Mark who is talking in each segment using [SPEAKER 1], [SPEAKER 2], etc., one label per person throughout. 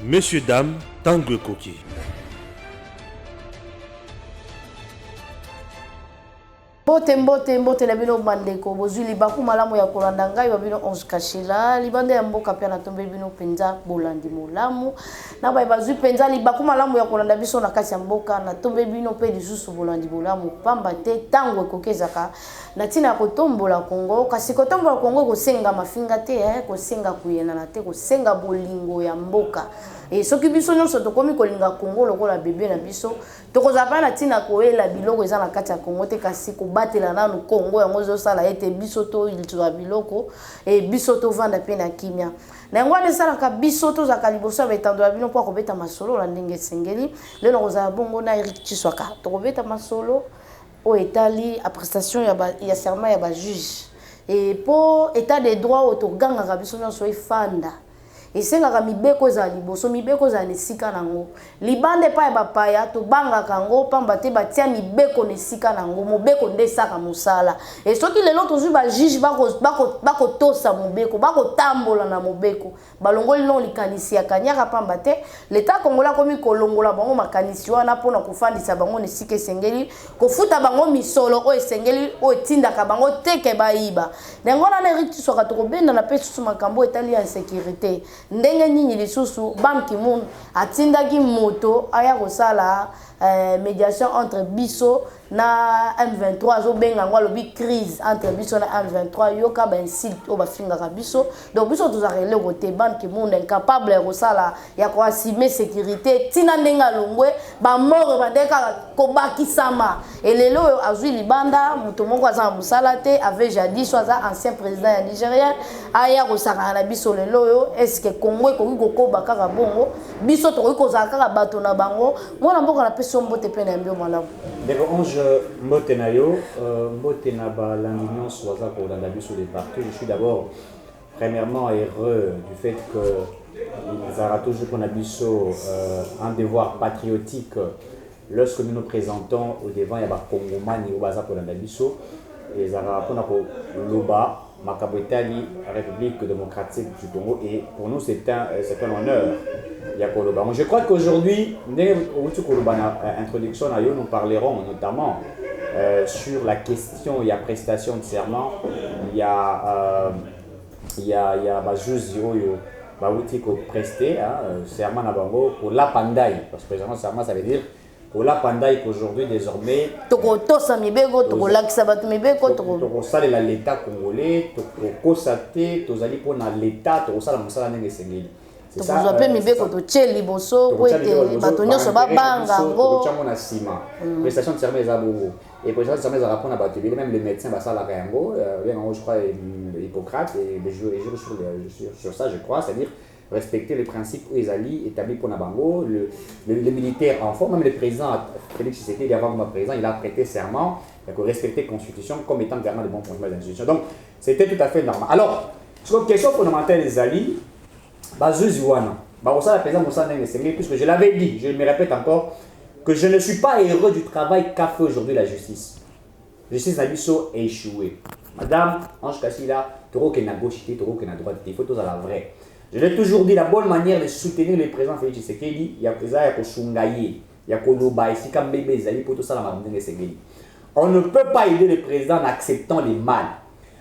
[SPEAKER 1] Messieurs, dames, Tanguy Koki.
[SPEAKER 2] Mbote na bino bandeko bozwi libaku malamu ya kolanda ngai ba bino 11 kashila libande ya mboka pia na tombe bino penza bolandi molamu na ba bazwi penza libaku malamu ya kolanda biso na kasi ya mboka na tombe bino pe lisusu bolandi molamu pamba te tango ekokezaka na tina kotombola Kongo kasi kotombola Kongo kosenga mafinga te kosenga kuyena na te kosenga bolingo ya mboka et soki biso nyonso tokomi kolinga Kongo lokola bebe na biso tokozapa na tina koela biloko eza na kati ya Kongo te kasi kobatela nanu Kongo yango ezosala ete biso to ilitwa biloko e biso to vanda pe na kimia na yango esalaka biso tozaka liboso ya betando ya bino po kobeta masolo na ndenge esengeli lelo kozala bongo na Eric Chiswaka tokobeta masolo o etali a prestation ya serment ya ba juge et po état de droit otoganga biso nyonso efanda esengaka mibeko za liboso mibeko za nesika nango libande pa ya bapaya to banga kango pamba te batia mibeko nesika nango mobeko ndesaka musala et soki lelo tozwi ba juge bako tosa mobeko bako tambola na mobeko balongoli non likanisi ya kanyaka pamba te l'état congolais komi kolongola bango makanisi wana pona kofandisa bango nesika esengeli kofuta bango misolo o esengeli o tindaka bango teke baiba nango na Eric Chiswaka tokobenda na pe susu makambo etali ya sécurité ndenge nini lisusu Ban Ki-moon atindaki moto aya kosala médiation entre biso na M23 zo benga ngwa lobi crise entre biso na M23 yoka ba insulte o ba fingaka biso donc biso tozarele côté Ban Ki-moon incapable ya kosala ya ko assumer sécurité tina ndenga longwe ba mort ba deka kobakisama elelo oyo azwi libanda moto moko aza musala te avait jadis aza ancien président ya Nigeria aya kosaka na biso lelo oyo est-ce que Congo ekoki kokoba kaka bongo biso tokoki kozala kaka bato na bango mwana mboka na peso mbote pe na mbio malamu
[SPEAKER 3] Deko Ange mbote na yo mbote na balandinyon soaza kolanda biso de partout. Je suis d'abord premièrement heureux du fait que ils aura toujours qu'on a biso un devoir patriotique lorsque nous nous présentons au devant ya ba Kongomani au baza kolanda biso et zara pona ko loba Makabwetali, République démocratique du Congo, et pour nous c'est un honneur. Je crois qu'aujourd'hui, introduction, nous parlerons notamment sur la question, il y a prestation de serment, il y a presté serment na bango pour la pandaille, parce que serment ça veut dire pour la pandaille qu'aujourd'hui désormais
[SPEAKER 2] tokotosa mibeko tokolakisa bato mibeko
[SPEAKER 3] tokosalela l'état congolais tokosate tozali mpona l'état tokosala mosala ndenge esengeli
[SPEAKER 2] tokozwa mpe mibeko totie liboso po ete bato nyonso babanga ngo
[SPEAKER 3] tokotyango na nsima prestation de serment eza bongo et prestation de serment ezalaka mpona bato ebele même les médecins basalaka yango yango je crois Hippocrate et je jure sur ça je crois, c'est-à-dire respecter les principes établis pour Nabango, le militaire en forme, même le président Félix Tshisekedi avant comme président, il a prêté serment pour respecter la constitution comme étant garant de bon fonctionnement de l'institution. Donc c'était tout à fait normal. Alors, sur la question fondamentale des alliés, puisque je l'avais dit, je me répète encore, que je ne suis pas heureux du travail qu'a fait aujourd'hui la justice. La justice Nabiso a échoué. Madame Ange Kassila, tu vois qu'il y a gauche, tu vois qu'il y a droite, il faut tout à la vraie. Je l'ai toujours dit, la bonne manière de soutenir le président Félix Tshisekedi, il y a Kosungaye, il y a Koloba, ici comme bébé, pour tout ça, la madame Tshisekedi. On ne peut pas aider le président en acceptant les mal.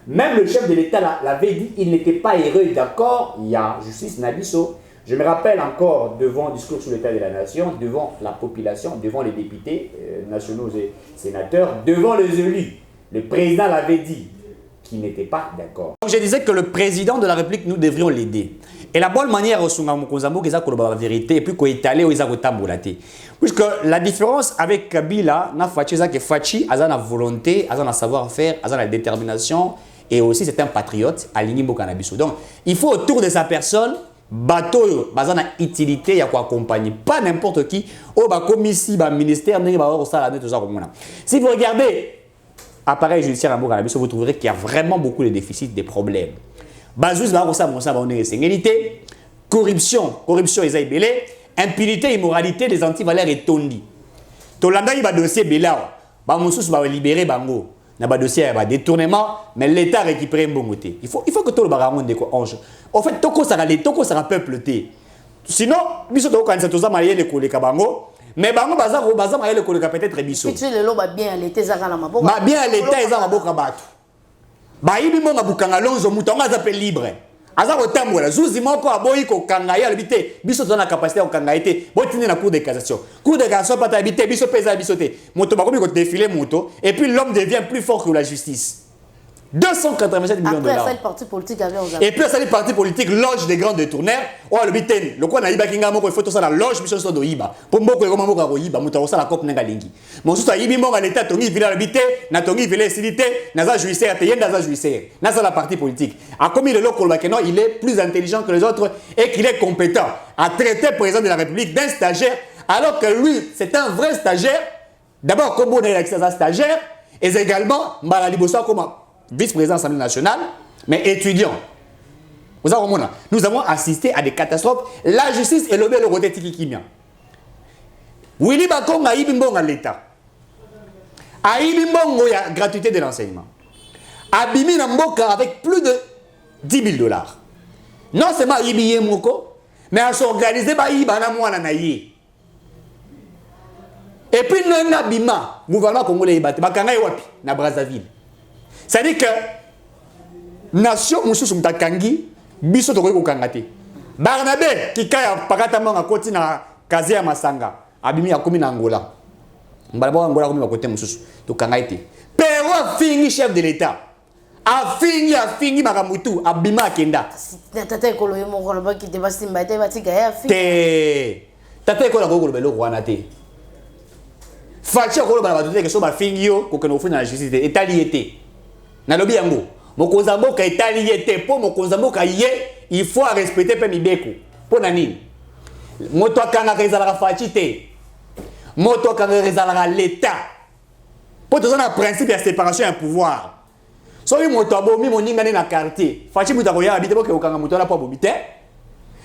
[SPEAKER 3] Même le chef de l'État l'avait dit, il n'était pas heureux, d'accord, il y a justice Nabiso. Je me rappelle encore devant le discours sur l'état de la nation, devant la population, devant les députés nationaux et sénateurs, devant les élus. Le président l'avait dit, qui n'était pas d'accord.
[SPEAKER 4] Je disais que le président de la République, nous devrions l'aider. Et la bonne manière, c'est la vérité, et puis qu'on est allé aux Agotambolate. Puisque la différence avec Kabila, c'est que Fachi a la volonté, a la savoir-faire, a la détermination, et aussi c'est un patriote, aligné au cannabis. Donc, il faut autour de sa personne, bateau, bazana utilité, il y a quoi accompagner. Pas n'importe qui, oh, bah, comme ici, bah, ministère, si vous regardez, appareil judiciaire à Cannabis, vous trouverez qu'il y a vraiment beaucoup de déficits, des problèmes. Bazus là, corruption et impunité, immoralité, des antivaleurs et tondi. Tolanda il va dossier Belao, Bamoussous va libérer Bango. Na ba dossier ba détournement, mais l'État récupère un bon côté. Il faut que tout le bagamonde de Ange. En fait, toko sera peuple té. sinon biso to kanisa toza mayele koleka bango mais bango baza mayele koleka peut-être biso
[SPEAKER 2] tu le loba bien l'été zaka na maboko
[SPEAKER 4] ba bien l'état eza maboka bato ba yibi mo mabukanga lonzo muto nga za pe libre aza kotambola zuzi moko aboyi kokanga ya lebite biso toza na capacité ya kokanga ete botindi na cour de cassation pata habité biso pesa biso te moto bakomi ko défiler moto et puis l'homme devient plus fort que la justice. 287 millions de dollars.
[SPEAKER 2] Après, ça, le parti politique avait aux
[SPEAKER 4] et puis, ça, les partis politiques loge des grands détourneurs. Oh, le biten, le quoi, naïba kinga moko, il faut tout ça la loge, mission de Iba. Pour moi, il faut que Iba, mouta ça la cop n'enga lingi. Mon sous à Ibi, mon à l'état, tongi, villa le bité, na tongi, villa silité, naza jouisseur, teyen, naza jouisseur. Naza la parti politique. A comme il est local, il est plus intelligent que les autres et qu'il est compétent à traiter le président de la République d'un stagiaire, alors que lui, c'est un vrai stagiaire. D'abord, comme on est un stagiaire, et également, Malali Bossa, comme vice-président de l'Assemblée nationale, mais étudiant. Nous avons assisté à des catastrophes. La justice est le côté Tikikimia. Willy Bakong a Ibimbong à l'État. A Ibimbong, il y a gratuité de l'enseignement. Abimi Namboka avec plus de 10 000 dollars. Non seulement Ibiye Moko, mais à s'organiser par Ibana Mouana Naye. Et puis, nous avons Bima, gouvernement congolais, Bakanga Wapi, na Brazzaville. C'est-à-dire que nation mususu mutakangi biso to ko kangate Barnabé qui kaya pakata manga koti na kazi ya Masanga abimi ya komi na Angola mbala Angola komi ba kote mususu to kangaite pero fingi chef de l'état a fingi makamutu abima akenda
[SPEAKER 2] tata ekolo yo moko ba ki te basimba te batika ya fingi
[SPEAKER 4] te tata ekolo ko belo wana te fachi ko ba ba te so ba fingi yo ko keno funa la justice etali ete na lobi yango mokonzambo ka etali yete po mokonzambo ka ye il faut respecter pe mibeko po na nini moto akanga rezala fachi te moto akanga rezala l'état po to na principe de séparation ya pouvoir so yi moto abomi moningane na quartier fachi muta ko ya habite bo ke okanga moto na po bobite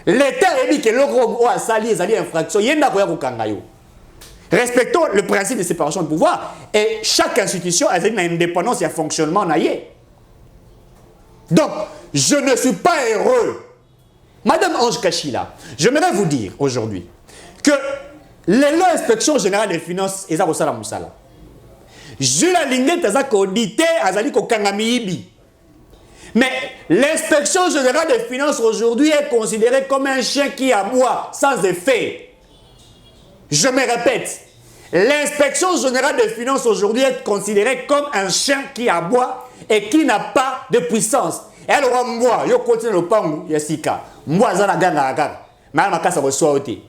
[SPEAKER 4] l'état ebi ke loko o asali ezali infraction yenda ko ya kokanga yo. Respectons le principe de séparation de pouvoir et chaque institution a une indépendance et un fonctionnement naïe. Donc, je ne suis pas heureux. Madame Ange Kachila, j'aimerais vous dire aujourd'hui que l'inspection générale des finances est à Moussala. Je la ligne est audité Azali Kokangamiibi. Mais l'inspection générale des finances aujourd'hui est considérée comme un chien qui aboie sans effet. Je me répète, l'inspection générale des finances aujourd'hui est considérée comme un chien qui aboie et qui n'a pas de puissance. Et alors, moi, je continue le pangu, Yassika. Moi, je suis mais je suis reçu aussi.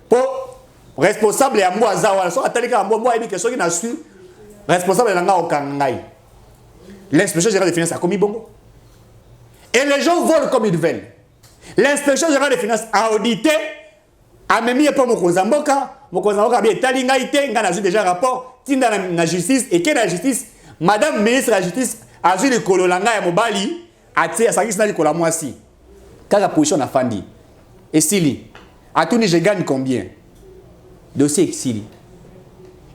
[SPEAKER 4] Pour responsable, moi, je suis responsable de l'inspection générale des finances a commis bongo. Et les gens volent comme ils veulent. L'inspection générale des finances a audité. A même pas mon Kozamboka bien talingaïté, on a déjà rapport, tinda na justice et que la justice, madame ministre de la justice a vu le kololanga ya mobali, a tia à sakis na le kolamwasi. Quand la position a fandi. Et Sili, à tout je gagne combien? Dossier Sili.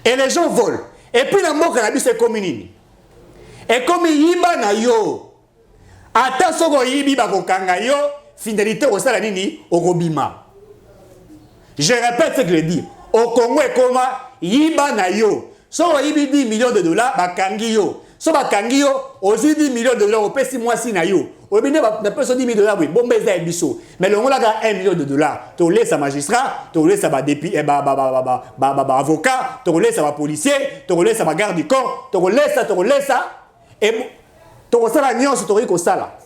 [SPEAKER 4] Et les gens volent. Et puis la mort cannabis c'est comme une. Et comme yiba na yo. Ata soko yibi ba kokanga yo, fidélité au sala nini okobima. Je répète ce que je dis. Au Congo et comment yiba na yo. So yibi 10 millions de dollars bakangi yo. So bakangi yo aussi 10 millions de dollars au pesi moi si na yo. Au bine na peso 10 000 dollars oui, bon beza biso. Mais le ngola ga 1 million de dollars. To laisse à magistrat, to laisse à avocat, to laisse à policier, to laisse à garde du corps, to laisse et to sala nyonso to riko sala.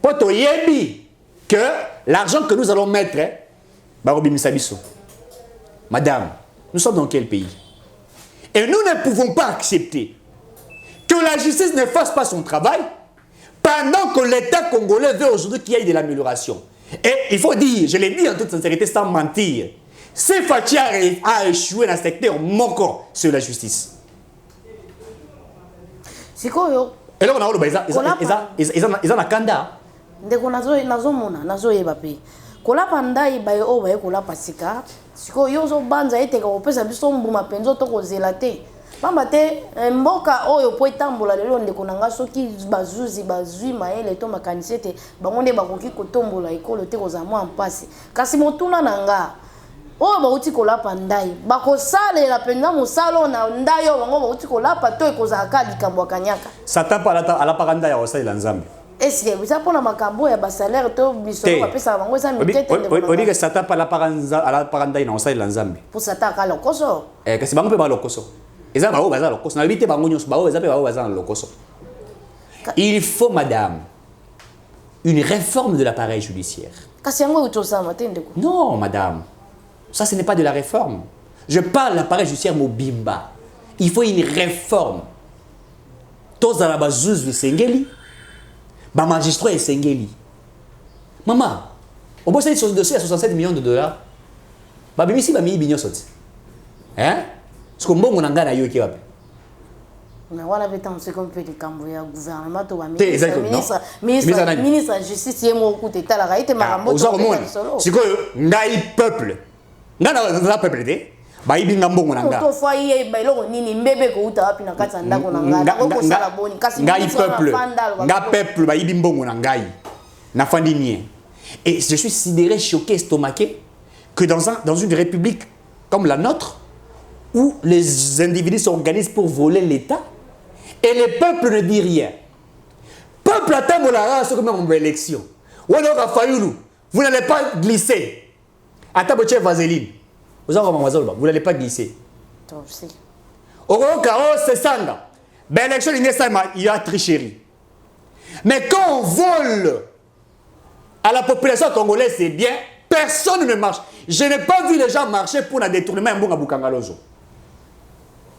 [SPEAKER 4] Po to yebi que l'argent que nous allons mettre madame, nous sommes dans quel pays? Et nous ne pouvons pas accepter que la justice ne fasse pas son travail pendant que l'État congolais veut aujourd'hui qu'il y ait de l'amélioration. Et il faut dire, je l'ai dit en toute sincérité sans mentir, c'est Fatia a échoué dans le secteur moko sur la justice.
[SPEAKER 2] C'est quoi yo?
[SPEAKER 4] Et là on a ils ont un kanda.
[SPEAKER 2] Ndeko nazo mona, nazo yebape. Kola pandai baye oba kola pasika. Siko yo zo banza ete ka opesa biso mbuma penzo to ko zelate. pamba te mboka oyo po etambola lelo ndeko na nga soki bazuzi bazwi mayele to makanisi te bango nde bakoki kotombola ekolo te kozala mwa mpasi kasi motuna na nga oyo bauti kolapa ndai bakosalela mpenza mosala na ndai oyo bango bauti kolapa to ekozalaka likambo ya kanyaka
[SPEAKER 4] Satan alapaka ndai ya kosalela nzambe.
[SPEAKER 2] eske biza mpona makambo ya basalaire to bisolo bapesaka bango eza mitete
[SPEAKER 4] odi ke Satan alapaka ndai na kosalela nzambe.
[SPEAKER 2] po Satan aka lokoso
[SPEAKER 4] Kasi bango mpe balokoso. Eza bao baza lokoso. Na bite bango nyonso bao eza mpe bao baza na lokoso. Il faut, madame, une réforme de l'appareil judiciaire.
[SPEAKER 2] kasi yango utosama te ndeko.
[SPEAKER 4] Non, madame. Ça, ce n'est pas de la réforme. Je parle de l'appareil judiciaire mobimba. Il faut une réforme. Tous à la base de Sengeli, ba magistrat et Sengeli. Maman, on bosse sur ce dossier à 67 millions de dollars. Ba bimisi ba mi binyo soti. Hein? Parce que mbongo na ngana yo ki wapi.
[SPEAKER 2] Mais voilà vetan c'est comme fait des cambo ya gouvernement to ba ministre justice yemo okuta tala raite makambo to.
[SPEAKER 4] Sikoyo ngai peuple. Ngana peuple te. Ba ibinga mbongo na nga.
[SPEAKER 2] To fa ye ba eloko nini mbebe ko uta wapi na kati ndako na nga. Ko sala boni kasi
[SPEAKER 4] ngai peuple. Nga peuple ba ibi mbongo na ngai. Na fandi nie. Et je suis sidéré, choqué, estomaqué que dans une république comme la nôtre où les individus s'organisent pour voler l'État et le peuple ne dit rien. Peuple attend la race comme une élection. Ou alors vous n'allez pas glisser. Attends, vaseline. Vous n'allez pas glisser. Au carreau, c'est ça. Ben, l'élection, il y a tricherie. Mais quand on vole à la population congolaise, c'est bien, personne ne marche. Je n'ai pas vu les gens marcher pour un détournement à Bukangalozo.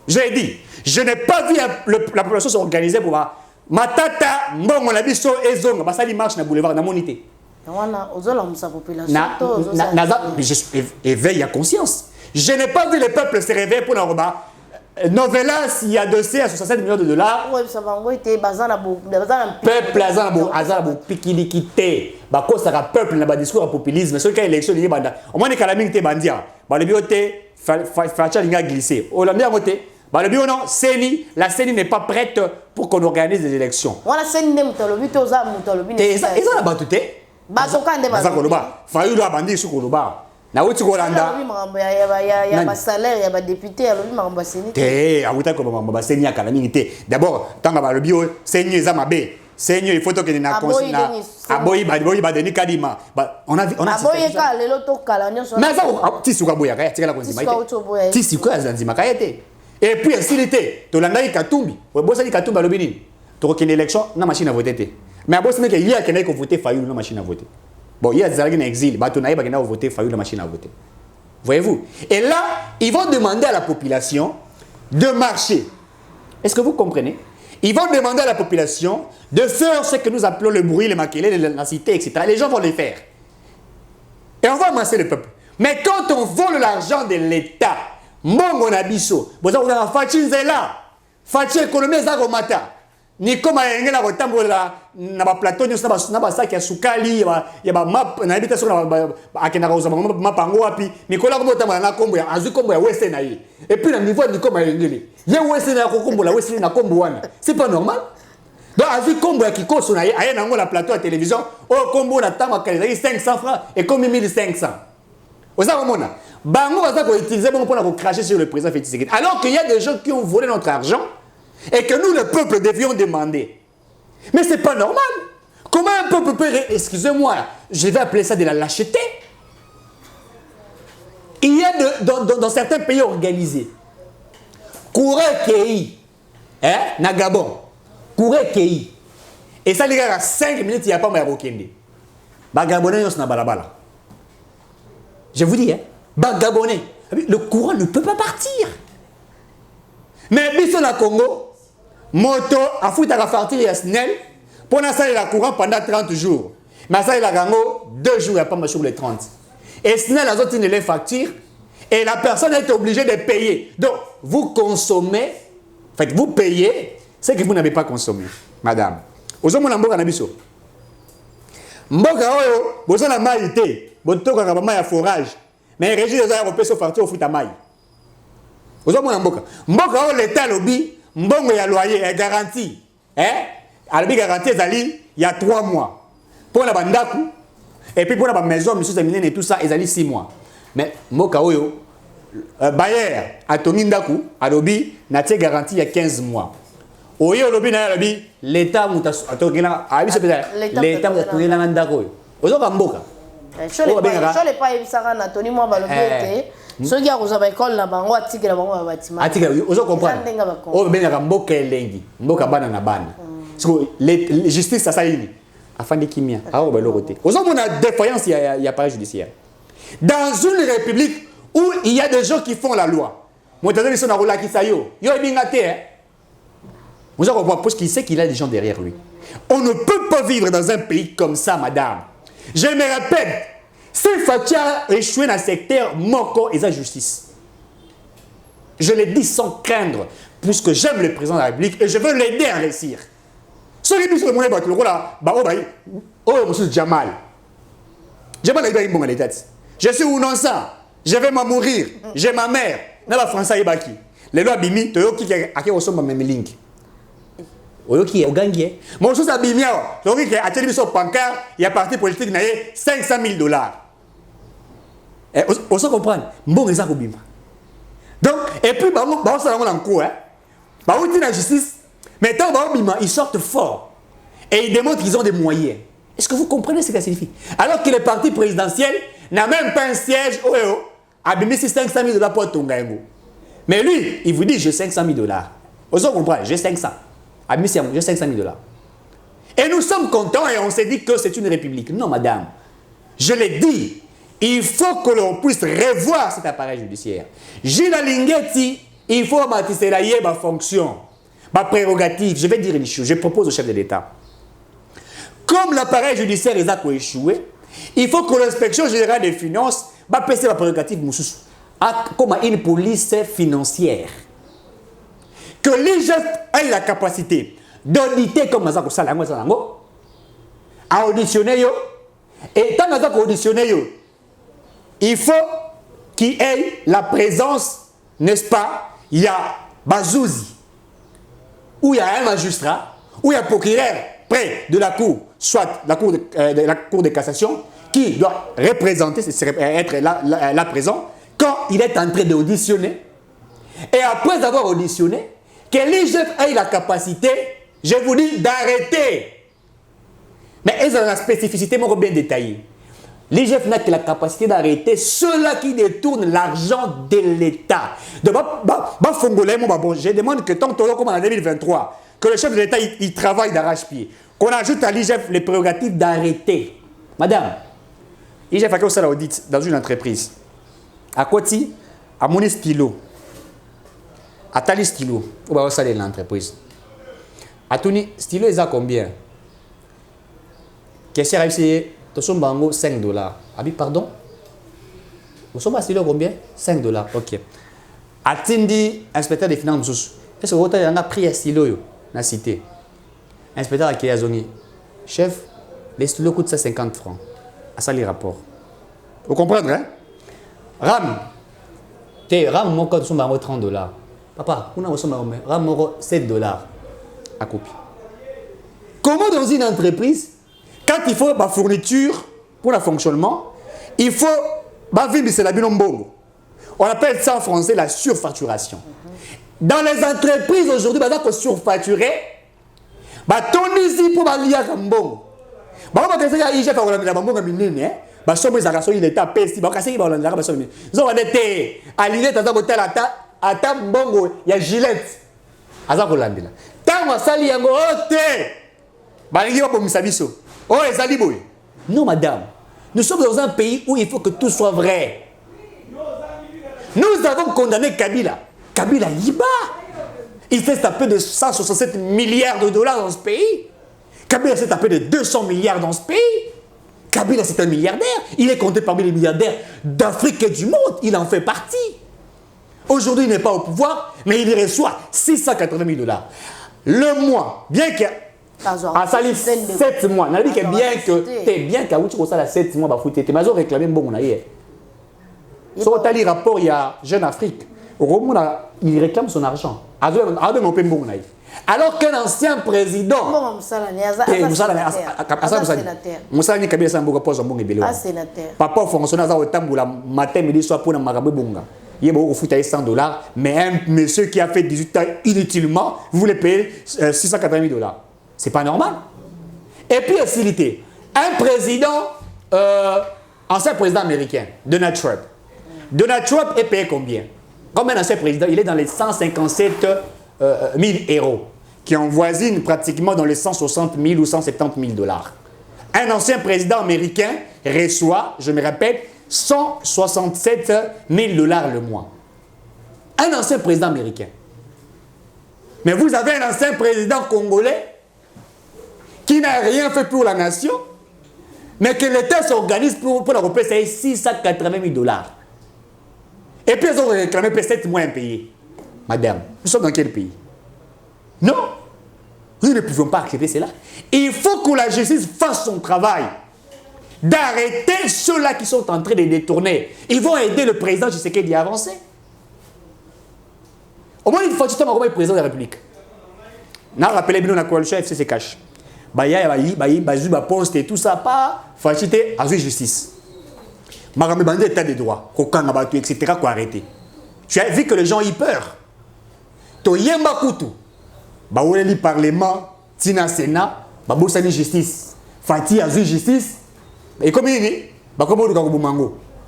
[SPEAKER 4] J'ai dit, je n'ai pas vu la population s'organiser pour Matata, Mbongo, la biso, Ezong, Basali marche dans le boulevard, dans mon unité. Éveille à conscience. Je n'ai pas vu le peuple se réveiller pour la Novelas, il y a dossier à 67 millions de dollars. Peuple azabo pikilikité. Bako saka peuple na ba discours à populisme. Ce qui est élection ni banda. Au moins les calamités bandia. Ba le bioté facha linga glissé. Au lambia moté. Ba le bio non, la CENI n'est pas prête pour qu'on organise des élections.
[SPEAKER 2] Voilà CENI ne mutalobi toza mutalobi.
[SPEAKER 4] Et ça la batute.
[SPEAKER 2] Ba sokande ba.
[SPEAKER 4] Ça koloba. Fayu do abandi su koloba. Na uti kolanda
[SPEAKER 2] ya ba salaire ya ba député ya lobi makambo CENI
[SPEAKER 4] te abuta ko makambo CENI ya kala mingi te d'abord tanga ba lobi CENI eza mabe CENI il faut to que na consina aboyi ba deni kadima on a
[SPEAKER 2] aboyi ka lelo to kala nyonso
[SPEAKER 4] mais ça ti suka boya ka tikala konzima ite ti suka zanzima ka ete et puis insilité to landa Katumbi bosali Katumbi lobi nini to ko élection na machine à voter te mais abosi meke il y a quelqu'un qui voter fayu na machine à voter. Bon, il y a des gens qui sont en exil, ils vont voter, il faut la machine à voter. Voyez-vous? Et là, ils vont demander à la population de marcher. Est-ce que vous comprenez? Ils vont demander à la population de faire ce que nous appelons le bruit, le maquillé, la cité, etc. Les gens vont le faire. Et on va amasser le peuple. Mais quand on vole l'argent de l'État, Mbongo Nabiso, vous avez un Fachi Zela, Fachi économie Zagomata. Ni comme engela kotambola na ba plateau nyonso na ba sac ya sukali ya ba map na habita sur na akena koza map ango wapi mikola ko botambola na kombo ya azu kombo ya wese na ye et puis na niveau ni comme engeli ye wese na ko kombo la wese na kombo wana c'est pas normal donc azu kombo ya kikoso na ye aye na ngo la plateau à télévision oh kombo na tama kali 500 francs et comme 1500 oza komona bango baza ko utiliser bon pour na ko cracher sur le président Félix Tshisekedi alors qu'il y a des gens qui ont volé notre argent et que nous, le peuple, devions demander. Mais ce n'est pas normal. Comment un peuple peut... Excusez-moi, je vais appeler ça de la lâcheté. Il y a dans certains pays organisés, Kouré Kei, na Gabon, Kouré Kei. Et ça, les gars, à 5 minutes, il n'y a pas de Kende. Bagabonais, on s'en a balabala. Je vous dis, Bagabonais, le courant ne peut pas partir. Mais biso na Congo, moto a foutu à partir de SNEL pour installer la courant pendant 30 jours. Mais ça il a gagné 2 jours, il n'y a pas sur les 30. Et SNEL a sorti les factures et la personne est obligée de payer. Donc vous consommez, en fait vous payez ce que vous n'avez pas consommé, madame. Vous avez un mboka na biso. Mboka oyo, vous avez un maïté, vous avez un forage. Mais les régions européennes sont factures au foot à maï. ozomona mboka mboka oyo l'état alobi mbongo ya loyer ya garantie alobi garantie ezali ya 3 mois pour na bandaku et puis pour na ba maison misusu minene et tout ça ezali 6 mois mais mboka oyo bayer atongi ndaku alobi na tie garantie ya 15 mois oyo alobi na alobi l'état muta atokina abiso peza l'état muta tongela ndako oyo ozoka mboka
[SPEAKER 2] je les pas ebisaka na toni moi balobi ete soki akozwa ba école na bango atikela bango ba bâtiment
[SPEAKER 4] atikela ozo comprendre o bengaka mboka elengi mboka bana na bana parce que justice ça yini afandi kimia awo baloko te ozo mona défaillance ya appareil judiciaire dans une république où il y a des gens qui font la loi motazo biso na rolakisa yo ebinga te vous avez compris parce qu'il sait qu'il a des gens derrière lui on ne peut pas vivre dans un pays comme ça madame. Je me répète, si Fachi a échoué dans le secteur Moko et sa justice, je le dis sans craindre, puisque j'aime le président de la République et je veux l'aider à réussir. Ce qui est plus le monde, c'est Jamal. Jamal est dans le tête. Je suis innocent, je vais mourir, j'ai ma mère. N'a pas français baki. Les lois bimi, tu qui a qui ressemble à mes link. Oyoki au gangé. Mon chose à bimia, donc qui a tenu son pancart, il y a parti politique na $500,000. Et on se comprend. Bon les bima. Donc et puis bah ça en cours hein. Bah on dit la justice, mais tant bah bima ils sortent fort et ils démontrent qu'ils ont des moyens. Est-ce que vous comprenez ce que ça signifie? Alors que le parti présidentiel n'a même pas un siège a bimé $500,000 pour Tongaïgo. Mais lui, il vous dit j'ai $500,000. On se comprend, j'ai 500. J'ai $500,000. Et nous sommes contents et on s'est dit que c'est une république. Non, madame. Je l'ai dit. Il faut que l'on puisse revoir cet appareil judiciaire. Gilles Lingeti, il faut bâtir ma fonction, ma prérogative. Je vais dire une chose. Je propose au chef de l'État. Comme l'appareil judiciaire est échoué, il faut que l'inspection générale des finances va passer ma prérogative comme une police financière. Que l'IGF ait la capacité d'auditer comme Nazako Salango Salango, à auditionner yo, et tant Nazako auditionner yo, il faut qu'il ait la présence, n'est-ce pas, il y a Bazouzi, où il y a un magistrat, où il y a un procureur près de la cour, soit la cour de cassation, qui doit représenter, être là présent, quand il est en train d'auditionner, et après avoir auditionné, que l'IGF ait la capacité, je vous dis, d'arrêter. Mais ils ont la spécificité bien détaillée. L'IGF n'a que la capacité d'arrêter ceux-là qui détournent l'argent de l'État. Je demande que tant que comme en 2023, que le chef de l'État il travaille d'arrache-pied, qu'on ajoute à l'IGF les prérogatives d'arrêter. Madame, l'IGF a fait ça l'audit dans une entreprise. À Koti, à mon stylo. À Tali stylo, on va saler l'entreprise. À Tony, stylo, ils ont combien? Qu'est-ce que c'est? Tu as $5. Ah oui, pardon? Vous avez stylo combien? $5. Ok. À Tindi, inspecteur des finances, est-ce que vous avez pris un stylo dans la cité? Inspecteur à Kéazoni, chef, les stylos coûtent 50 francs. À ça, les rapports. Vous comprenez, hein? RAM, mon code sont $30. Papa, on a reçu $7 à copie. Comment dans une entreprise, quand il faut ma fourniture pour le fonctionnement, il faut on appelle ça en français la surfacturation. Dans les entreprises aujourd'hui, on a surfacturé. Ton ici pour lier à Gambon. Il est tapé, il ata mbongo ya Gillette aza kolandela tango asali yango ote balingi babomisa biso oh ezali boye. Non madame, nous sommes dans un pays où il faut que tout soit vrai. Nous avons condamné Kabila Yiba, il s'est tapé de 167 milliards de dollars dans ce pays. Kabila s'est tapé de 200 milliards dans ce pays. Kabila c'est un milliardaire, il est compté parmi les milliardaires d'Afrique et du monde, il en fait partie. Aujourd'hui, il n'est pas au pouvoir, mais il reçoit $680,000. Le mois, bien que... À salir 7 mois. On dit que bien que... T'es bien qu'à où tu reçois 7 mois, bah foutu. T'es réclamé bon, on a hier. Sur le rapport, il y a Jeune Afrique. il réclame son argent. Alors qu'un ancien président.
[SPEAKER 2] Bon,
[SPEAKER 4] Papa fonctionnaire au tamboula matin, midi, soir pour Marabunga. Il y a beaucoup de $100, mais un monsieur qui a fait 18 ans inutilement, vous voulez payer $680 000. C'est pas normal. Et puis, facilité. Un président, ancien président américain, Donald Trump. Donald Trump est payé combien? Comme un ancien président, il est dans les 157 000 euros, qui envoisine pratiquement dans les 160 000 ou 170 000 $. Un ancien président américain reçoit, je me répète, 167 000 $ le mois. Un ancien président américain. Mais vous avez un ancien président congolais qui n'a rien fait pour la nation, mais que l'État s'organise pour la repayer 680 000 $. Et puis ils ont réclamé 7 mois impayés. Madame, nous sommes dans quel pays? Non, nous ne pouvons pas accepter cela. Il faut que la justice fasse son travail d'arrêter ceux-là qui sont en train de détourner. Ils vont aider le président Tshisekedi à avancer. Au moins une fois, tu t'en vas le président de la République. On a rappelé bien la coalition FCC cash. Bazuba poste et tout ça, pas facilité à la justice. Maramé bandé état de droit, etc. Quoi arrêter. Tu as vu que les gens y peur. To yemba kutu. Baouli parlement, tina sénat, babosani justice. Fati a justice. Et comme il dit,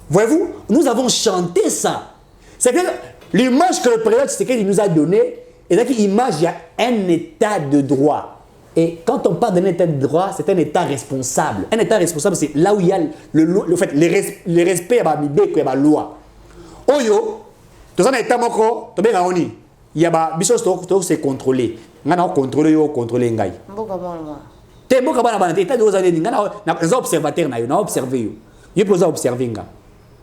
[SPEAKER 4] voyez-vous, nous avons chanté ça. C'est-à-dire, l'image que le président Tshisekedi nous a donnée, c'est l'image, il y a un état de droit. Et quand on parle d'un état de droit, c'est un état responsable. Un état responsable, c'est là où il y a le respect à la loi. Oyo, tout ça, état moko, tout bien on il y a des choses qui sont contrôlées. On a contrôlé, contrôlé. T'es bon quand on état de droit, on a observateur, on a observé. Il faut observer.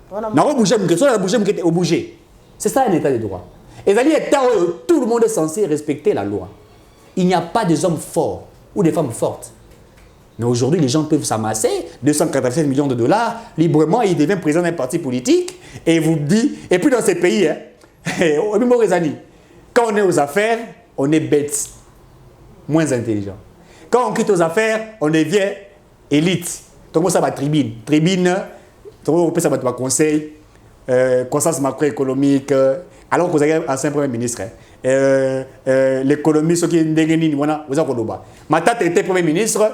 [SPEAKER 4] On a bougé. C'est ça un état de droit. Et tout le monde est censé respecter la loi. Il n'y a pas des hommes forts ou des femmes fortes. Mais aujourd'hui, les gens peuvent s'amasser 287 millions de $, librement, ils deviennent président d'un parti politique, et vous dit, et puis dans ces pays, quand on est aux affaires, on est bête, moins intelligent. Quand on quitte aux affaires, on devient élite. Donc ça va tribune, ça va conseil, conscience macroéconomique, alors que vous avez un ancien premier ministre. L'économie, ce qui est ndengeni, voilà, vous avez Kodoba. Ma tante était premier ministre,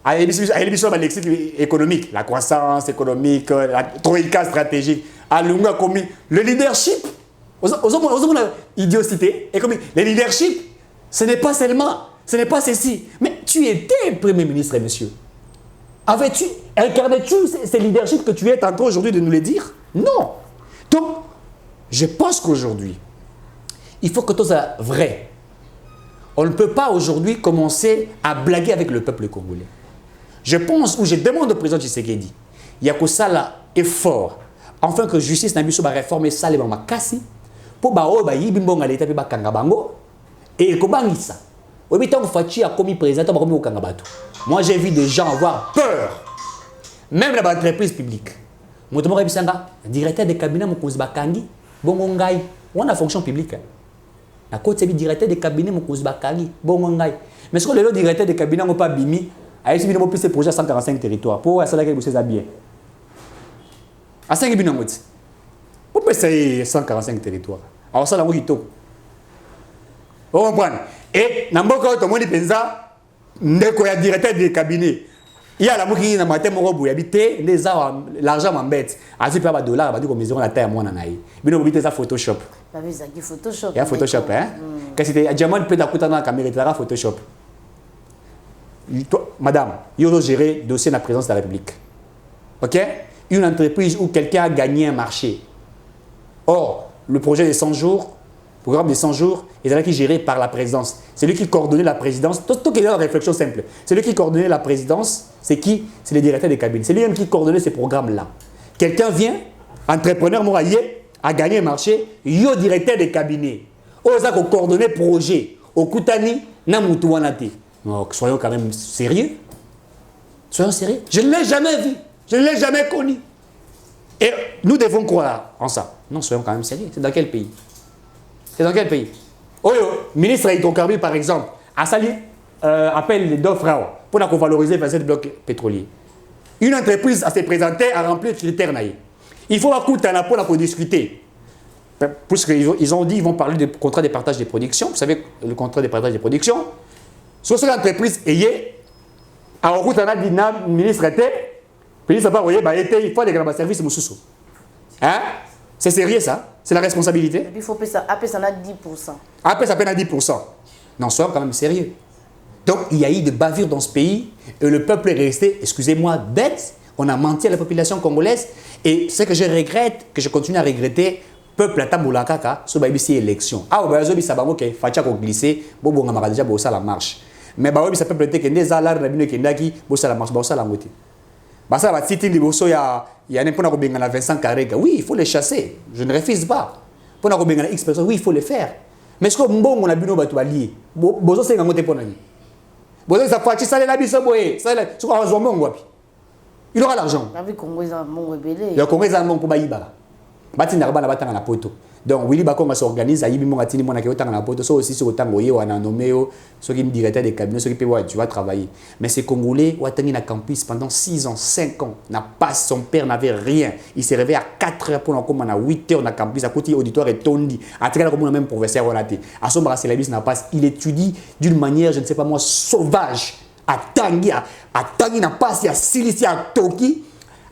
[SPEAKER 4] à l'émission économique, la croissance économique, la troïka stratégique, à l'unga commis, le leadership, idiocité, et comme le leadership, ce n'est pas seulement, ce n'est pas ceci, mais tu étais premier ministre, monsieur. Incarnais-tu ce leadership que tu es en train aujourd'hui de nous le dire? Non. Donc, je pense qu'aujourd'hui, il faut que tout soit vrai. On ne peut pas aujourd'hui commencer à blaguer avec le peuple congolais. Je pense, ou je demande au président Tshisekedi, il y a que ça là effort, enfin que justice n'a pas réformer ça les makasi pour ba yibimbonga l'état pe ba kangabango et ko bangisa. Oui, tant que Fachi a commis président ba au kangabatu. Moi j'ai vu des gens avoir peur. Même dans l'entreprise publique. Motomo Rebisanga, directeur de cabinet mo bakangi, bongo ngai, on a fonction publique. La côte c'est directeur de cabinet mon cause bakali bon ngai mais ce que le directeur de cabinet n'a pas bimi a essayé de monter ce projet à 145 territoires pour ça là que vous savez bien à 5 binangot pour passer 145 territoires alors ça là on hito on comprend et namboka to moni penza ndeko ya directeur de cabinet il y a la moki na matin mo robo habité les l'argent m'embête a dit pas $, va dire qu'on mesure la taille moi na nai bino bité ça Photoshop.
[SPEAKER 2] Il
[SPEAKER 4] y a Photoshop, hein? Quand c'était diamant peut t'accouter dans la caméra, il y a Photoshop. Madame, il faut gérer le dossier de la présidence de la République. Ok? Une entreprise où quelqu'un a gagné un marché. Or, le projet des 100 jours, le programme des 100 jours, il est géré par la présidence. C'est lui qui coordonnait la présidence. Tout est dans la réflexion simple. C'est lui qui coordonnait la présidence. C'est qui? C'est le directeur des cabines. C'est lui-même qui coordonnait ces programmes-là. Quelqu'un vient, entrepreneur moraillé, a gagné un marché, yo directeur de cabinet. Osa ko coordonner projet. Au Koutani, na Moutouanati. Donc, soyons quand même sérieux. Soyons sérieux. Je ne l'ai jamais vu. Je ne l'ai jamais connu. Et nous devons croire en ça. Non, soyons quand même sérieux. C'est dans quel pays? C'est dans quel pays? Oh, ministre de l'hydrocarbure, par exemple, a sali appel d'offres pour valoriser le bloc pétrolier. Une entreprise a s'est présentée à remplir les critères. Il faut pour discuter. Puisqu'ils ont dit qu'ils vont parler du contrat de partage de production. Vous savez, le contrat de partage de production. Sur cette entreprise, il a dit le ministre était, il faut aller dans le service Moussoussou. Hein? C'est sérieux ça? C'est la responsabilité?
[SPEAKER 2] Et puis il faut appeler ça 10%.
[SPEAKER 4] Après ça peine à 10%. Non, soyons quand même sérieux. Donc il y a eu des bavures dans ce pays et le peuple est resté, excusez-moi, bête. On a menti à la population congolaise et ce que je regrette, que je continue à regretter, peuple atamboula kaka, ce baby élection. Ah, bah zobi sabamo ke facha ko glisser, bobo ngama déjà bossa la marche. Mais bah oui, ça peut peut-être que des alarmes na bino kendaki, bossa la marche, bossa la ngoti. Bah ça va sitting liboso ya n'importe quoi na Vincent Karega. Oui, il faut les chasser. Je ne refuse pas. Pour na ko benga X personnes, oui, il faut le faire. Mais ce que mbongo na bino batu balié. Bozo senga ngote pona ni. Bozo ça fachi ça la biso boye, ça la ce qu'on zo mbongo wapi. Il aura l'argent.
[SPEAKER 2] La vie congolaise a mon rebelle.
[SPEAKER 4] Le Congrès a mon pour baïba. Bati n'arrive pas à la poto. Donc Willy Bakonga s'organise, aïe mon atini mon akio tanga na poto, so aussi sur autant goye ou ana nommé ceux qui me directeur des cabinets, ceux qui peuvent tu vas travailler. Mais ces Congolais ou attengi na campus pendant 6 ans, 5 ans, n'a pas son père n'avait rien. Il s'est réveillé à 4 heures pour nous comme à 8 heures na campus à côté auditoire et tondi. À travers comme même professeur on a été. À son bras c'est la bise n'a pas, il étudie d'une manière je ne sais pas moi sauvage. À Tangi n'a pas si à Silici à Toki.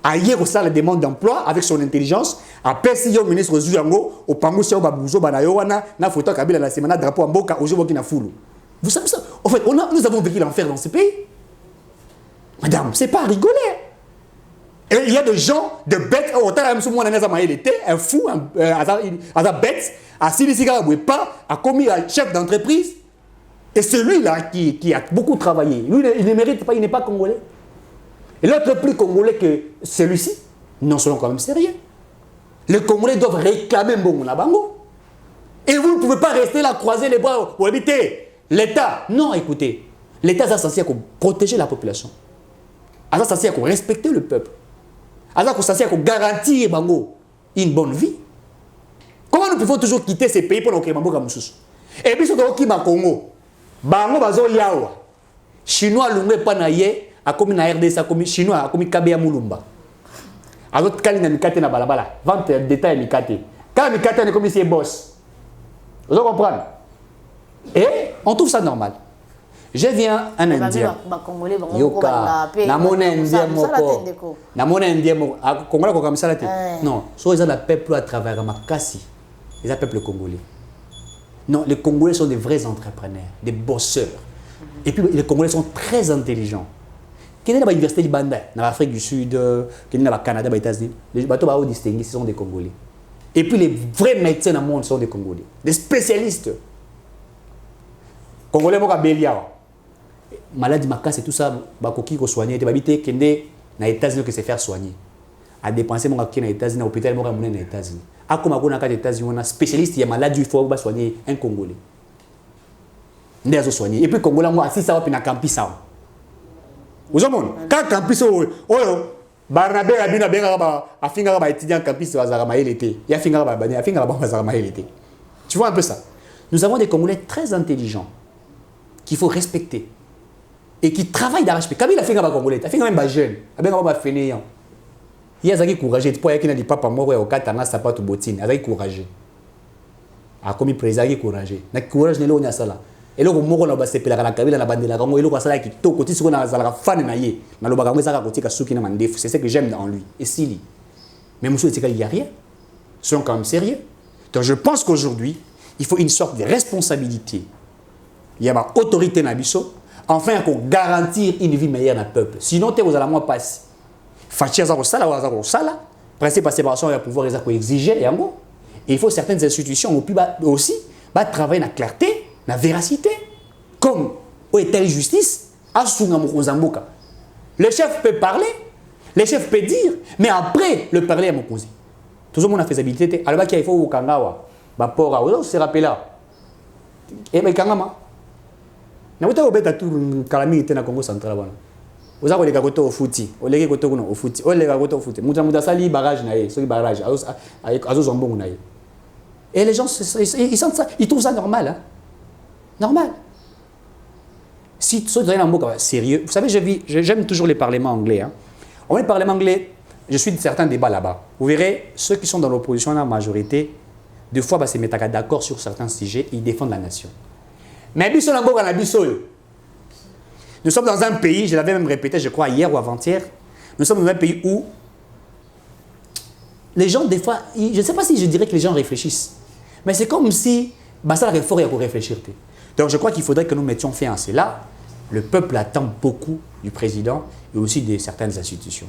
[SPEAKER 4] Ailleurs ça la demande d'emploi avec son intelligence après si yo ministre Zuyango au pango si babuzo banayo wana na photo Kabila la semaine drapeau en boka aujourd'hui na foulou. Vous savez ça? En fait, nous avons vécu l'enfer dans ce pays. Madame, c'est pas rigoler. Et il y a des gens de bêtes au temps même souvent il était un fou un bête à Silisika pas a commis un chef d'entreprise et celui-là qui a beaucoup travaillé. Lui il ne mérite pas, il n'est pas congolais. Et l'autre plus congolais que celui-ci, non seulement quand même sérieux. Les Congolais doivent réclamer bon la bango. Et vous ne pouvez pas rester là, croiser les bras pour éviter l'État. Non, écoutez, l'État est censé protéger la population. Il est censé respecter le peuple. Il est censé garantir bango une bonne vie. Comment nous pouvons toujours quitter ces pays pour nous créer bango comme ça? Et puis surtout qui m'a Congo, bango bazo yawa, chinois lungwe panaye. A comme na RDC, a comme chinois, a comme Kabea Mulumba. A l'autre cas, il y a Mikate na balabala. Vente détail Mikate. Quand Mikate est comme ici, boss. Vous comprenez? Et on trouve ça normal. Je viens un Indien. Yoka. Na mon Indien moko. Na mon Indien moko. Congolais comme ça la tête. Non. Soit ils ont le peuple à travers ma cassi. Ils ont le peuple congolais. Non, les Congolais sont des vrais entrepreneurs, des bosseurs. Et puis les Congolais sont très intelligents. Qui est dans l'université du Banda, dans l'Afrique du Sud, qui est dans le Canada, dans les États-Unis, les bateaux distingués, ce sont des Congolais. Et puis les vrais médecins dans le monde sont des Congolais, des spécialistes. Congolais, moi, Bélia. Maladie, macasse et tout ça, bakoki ko soigner, tu habiter kende dans les États-Unis que c'est faire soigner. À dépenser mon akki dans les États-Unis, dans l'hôpital, moi, dans les États-Unis. À comme à les États-Unis, on a spécialiste, il y a maladie, il faut soigner un Congolais. N'est-ce soigner. Et puis Congolais, moi, si ça va, puis na campus ça. Vous avez quand campus Barnabé Rabina Benga a finga ba étudiant campus Wazarama l'été. Il a finga ba bani, a finga ba Wazarama l'été. Tu vois un peu ça. Nous avons des Congolais très intelligents qu'il faut respecter et qui travaillent d'arrache-pied. Kabila finga ba Congolais, a finga même ba jeune, a benga ba fainéant. Il y a zaki courageux, tu peux y aller papa moko ya okatanga sapato botine, azaki courageux. A comme président courageux. Na courage nelo nya sala. Et là, on a passé par la Kabila, la bande de la Congo, et là, on a dit que côté sur la fan na ye, na lo bagamwe ça côté ka souki na mandef, c'est ce que j'aime dans lui. Et si mais monsieur il y a rien. Soyons quand même sérieux. Donc je pense qu'aujourd'hui, il faut une sorte de responsabilité. Il y a ma autorité na biso, enfin pour garantir une vie meilleure dans le peuple. Sinon tu es aux alamoi passe. Fachi za ko sala wa za ko sala, principe par séparation va pouvoir exiger yango. Et il faut certaines institutions aussi travailler la clarté. La véracité, comme au état de justice, le chef peut parler, le chef peut dire, mais après le parler à mon cousin. Tout le monde a faisabilité. Alors il faut au Kangawa, Bapora, on se rappelle là. Et bien Kangama, n'a pas été tout calamité dans le Congo central. Vous avez les gars au footy, au légué au footy, au légué au footy. Mouta sali barrage naïe, ce barrage, à Zombon naïe. Et les gens, ils sentent ça, ils trouvent ça normal. Hein? Normal. Si tu es un sérieux, vous savez, j'aime toujours les parlements anglais. Hein? On met le parlement anglais, je suis de certains débats là-bas. Vous verrez, ceux qui sont dans l'opposition, la majorité, deux fois, se mettent d'accord sur certains sujets, ils défendent la nation. Mais nous sommes dans un pays, je l'avais même répété, je crois, hier ou avant-hier, nous sommes dans un pays où les gens, des fois, je ne sais pas si je dirais que les gens réfléchissent, mais c'est comme si, ça il faut réfléchir. Donc je crois qu'il faudrait que nous mettions fin à cela. Le peuple attend beaucoup du président et aussi de certaines institutions.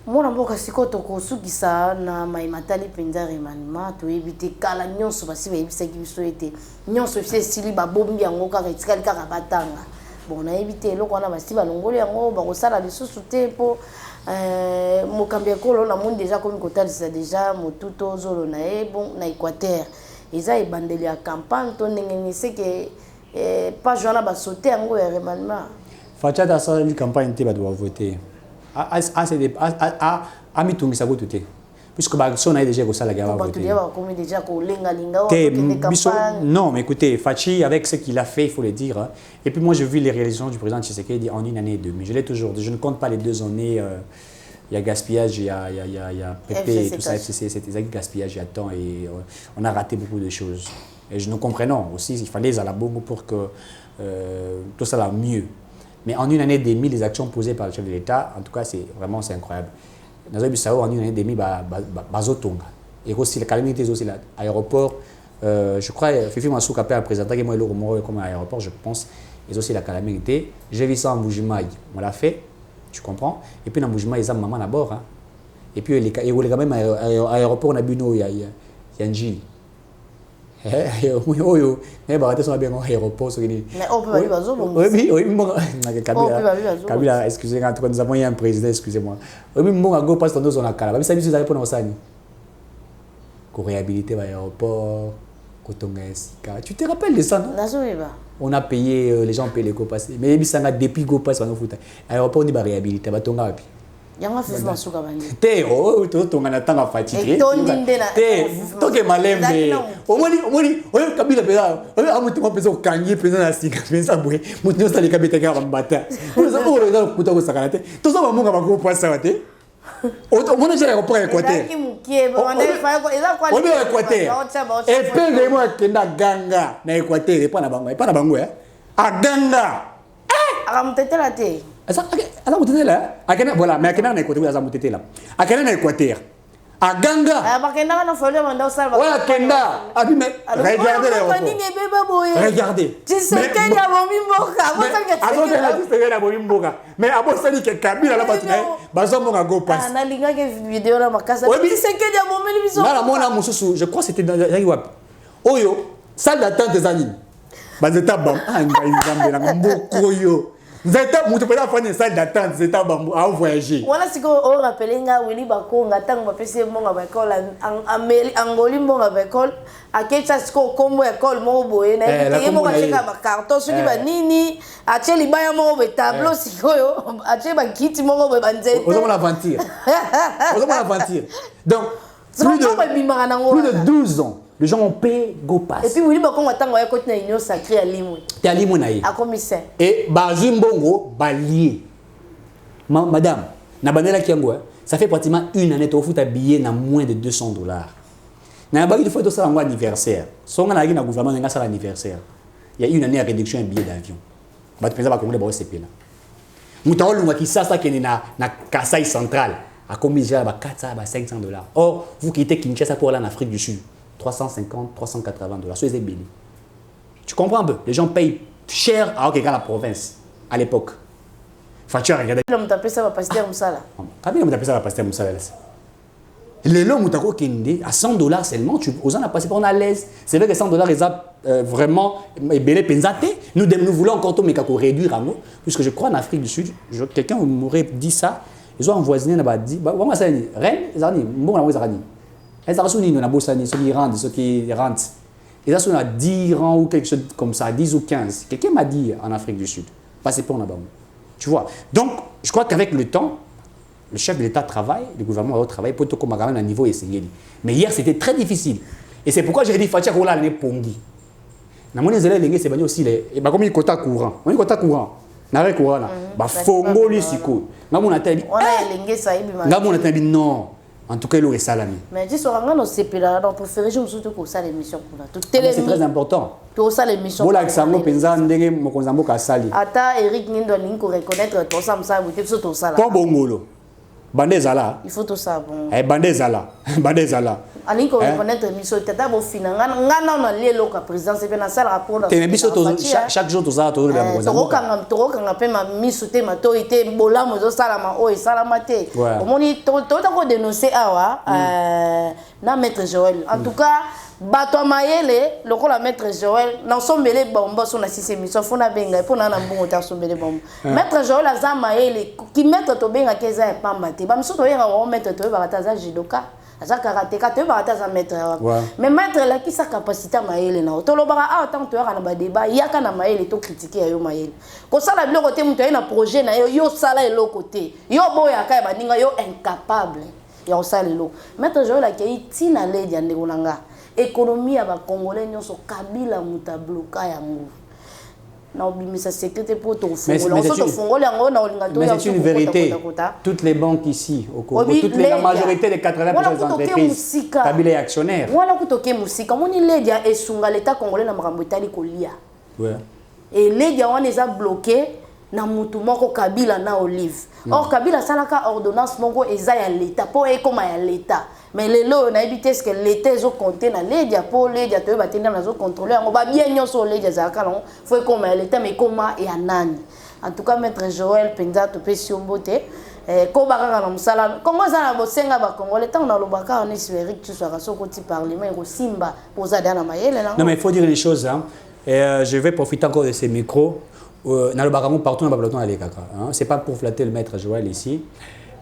[SPEAKER 2] Mwana mboka siko tokosukisa na maimatali penza remaniement toyebi te kala nyonso basi bayebisaki biso ete nyonso fise esili babombi yango kaka etikali kaka batanga bon nayebi te eloko wana basi balongoli yango bakosala lisusu te mpo mokambi ekolo namoni deja komi kotalisa deja motuto ozolo na ye bon na Équateur eza ebandeli ya campagne to ndenge niseke page wana basote yango ya remaniement
[SPEAKER 4] Fachada asalali campagne te bato bavote amitungisa kutu te puisque baction na déjà kosala ga voter. Non mais écoutez, Fachi avec ce qu'il a fait, il faut le dire. Hein. Et puis moi je vis les réalisations du président Tshisekedi en une année et demie. Je l'ai toujours dit, je ne compte pas les 2 années. Il y a gaspillage, il y a PP, tout ça, FCC, c'était exact gaspillage, il y a temps et on a raté beaucoup de choses. Et nous comprenons aussi, il fallait les alabongo pour que tout ça va mieux. Mais en une année et demie, les actions posées par le chef de l'État, en tout cas, c'est incroyable. Dans un Bissau, en une année et demie, bazotonga. Et aussi, la calamité, aussi l'aéroport, je crois, Fifi Massouka a présenté moi le comme aéroport, je pense, et aussi la calamité. J'ai vu ça en Bougimaï, on l'a fait, tu comprends. Et puis, dans Bougimaï, ils ont maman d'abord. Hein. Et puis, il y a quand même un aéroport, on a bu, il y a un Gilles. Mais on peut Kabila, excusez-moi, nous avons eu un président, excusez-moi. Pour réhabiliter l'aéroport, tu te rappelles de ça, non? On a payé, les gens payent les go-pass. Mais depuis go-pass, on a fait l'aéroport, on a réhabilité.
[SPEAKER 2] Yanga fifi masuka bandi.
[SPEAKER 4] Te tonga na tanga fatigué. Te toke malembe. Omoni Kabila peza. Amuti mo peza kangi peza na singa peza boye. Muti no sali kabita ka bambata. On ça pour le kuta ko sakana te. To ça mamunga ba ko pasa te. Omoni jera ko pa Équateur. Obi Équateur. Et pe vraiment kenda ganga na Équateur et pas na bango eh. A ganga.
[SPEAKER 2] Akamtetela te.
[SPEAKER 4] Voilà, mais à Kenya, on a écouté là. À Kenya, on a Équateur. À Ganga. Voilà, Kenda. Regardez l'aéroport. Regardez. Mais à ça dit que Kabila là-bas, je crois que c'était dans Oyo, salle d'attente des animes. Zeta mutu pela fanya salle d'attente zeta bambu a voyager.
[SPEAKER 2] Wala siko o rappelinga Willy Bakonga tango ba pese monga ba école angoli monga ba école akecha siko kombo école mo boye na ye mo ka cheka ba carton soki ba nini ache libaya mo be tableau siko yo ache ba kiti mo be banzete.
[SPEAKER 4] Ozoma l'aventure. Donc plus de 12 ans. Les gens ont payé go-pass.
[SPEAKER 2] Et puis, oui, quand on attend, on va continuer à l'union sacrée à Limoué.
[SPEAKER 4] Tu es à Limoué.
[SPEAKER 2] À commissaire.
[SPEAKER 4] Et Bazumbongo, Balié. Madame, ça fait pratiquement une année que tu as billet à moins de $200. Il faut que tu aies un anniversaire. Si on a un gouvernement, il y a un anniversaire. Il y a une année à réduction de billet d'avion. Tu peux pas comprendre ce pays. Moutaolunga qui ça qui est na Kasaï central. À combien de $400 à $500. Or, vous quittez Kinshasa pour aller en Afrique du Sud. 350, 380 $. Soyez bénis. Tu comprends un peu? Les gens payent cher à la province à l'époque. Facture, regardez.
[SPEAKER 2] L'homme tapé ça va passer comme ça là.
[SPEAKER 4] Combien l'homme tapé ça va passer comme ça là? Les lots moutako kende à $100 seulement. Tu aux en a passé pour à l'aise. C'est vrai que $100 ils ont vraiment belé pensate. Nous voulons encore tout mais qu'on réduire à nous puisque je crois en Afrique du Sud, quelqu'un m'aurait dit ça. Ils ont envoisiné là-bas dit bah moi ça Rennes, ils ont dit bon on a dit. Ils ont souligné na bossa ni ceux qui rentrent. Ils ont souligné à 10 rangs ou quelque chose comme ça, 10 ou 15. Quelqu'un m'a dit en Afrique du Sud. Passez pour là-bas. Tu vois. Donc, je crois qu'avec le temps, le chef de l'État travaille, le gouvernement va travailler pour tout comme à un niveau essayé. Mais hier, c'était très difficile. Et c'est pourquoi j'ai dit Fatia Kola l'année Pongi. Na moni zele lenge c'est bani aussi les et ba comme il quota courant. On quota courant. Na re courant là. Ba fongo li siko. Na mona tabi.
[SPEAKER 2] On a lenge ça ibi ma.
[SPEAKER 4] Na mona tabi non. En tout cas, il aurait salami.
[SPEAKER 2] Mais dis sur un CPA donc préféré je me souviens que ça l'émission pour là.
[SPEAKER 4] C'est très important.
[SPEAKER 2] Tout ça l'émission.
[SPEAKER 4] Voilà que ça me pensa ndenge mokonzambo ka sali.
[SPEAKER 2] Ata Eric Nindo linko reconnaître tout ça ça vous tout ça là.
[SPEAKER 4] Pas bongolo. Bandezala.
[SPEAKER 2] Il faut tout ça bon.
[SPEAKER 4] Eh bandezala. Bandezala.
[SPEAKER 2] Alinko reconnaître émission tata bo fina ngana na lielo ka présidence et bien na salle rapport.
[SPEAKER 4] T'es biso chaque jour tout ça tout le
[SPEAKER 2] mokonzambo. Toro kanga pe ma misute ma to ite bola mo zo sala ma o sala mate. Omoni to ko dénoncer awa na maître Joël. En tout cas bato mayele lokola maître Joël na sombele bombo so na sisi émission fona benga pour na mbongo ta sombele bombo. Maître Joël aza mayele ki maître to benga keza e pamba te. Ba miso to yenga o maître to ba ta za judoka. Aza karatéka to ba ta za maître. Mais maître la ki sa capacité mayele na to lobaka a tant to na ba débat yaka na mayele to critiquer yo mayele. Ko sala bilo côté muto na projet na yo sala e lo côté. Yo boya ka ba ninga yo incapable. Ya sala lo. Maître Joël la ki tina ledi ande konanga. Économie à ba congolais nyonso kabila muta bloka yango na obimisa sécurité pour ton fongo
[SPEAKER 4] mais c'est une vérité toutes les banques ici au Congo la majorité des 80% des entreprises kabila est actionnaire
[SPEAKER 2] wala kutoke musika moni ledia esunga l'état congolais na makambo etali kolia et ledia wana eza bloqué na mutu moko kabila na olive or kabila salaka ordonnance moko eza ya l'état po ekoma ya l'état. Mais les lots, on a évité ce que l'État a compté dans les diapos, les diapos, les contrôler. On va bien y sur les diapos. Il faut comme l'État, mais comment et Anani. En tout cas, maître Joël Penza, tu peux si on beauté. Comment ça va bosenga ba Congo le temps dans le baka on espère que tu sois sur côté parlement au Simba pour ça dans mayele
[SPEAKER 4] non mais il faut dire les choses hein. Et je vais profiter encore de ces micros dans le baka partout dans le peloton aller kaka hein. C'est pas pour flatter le maître Joël ici.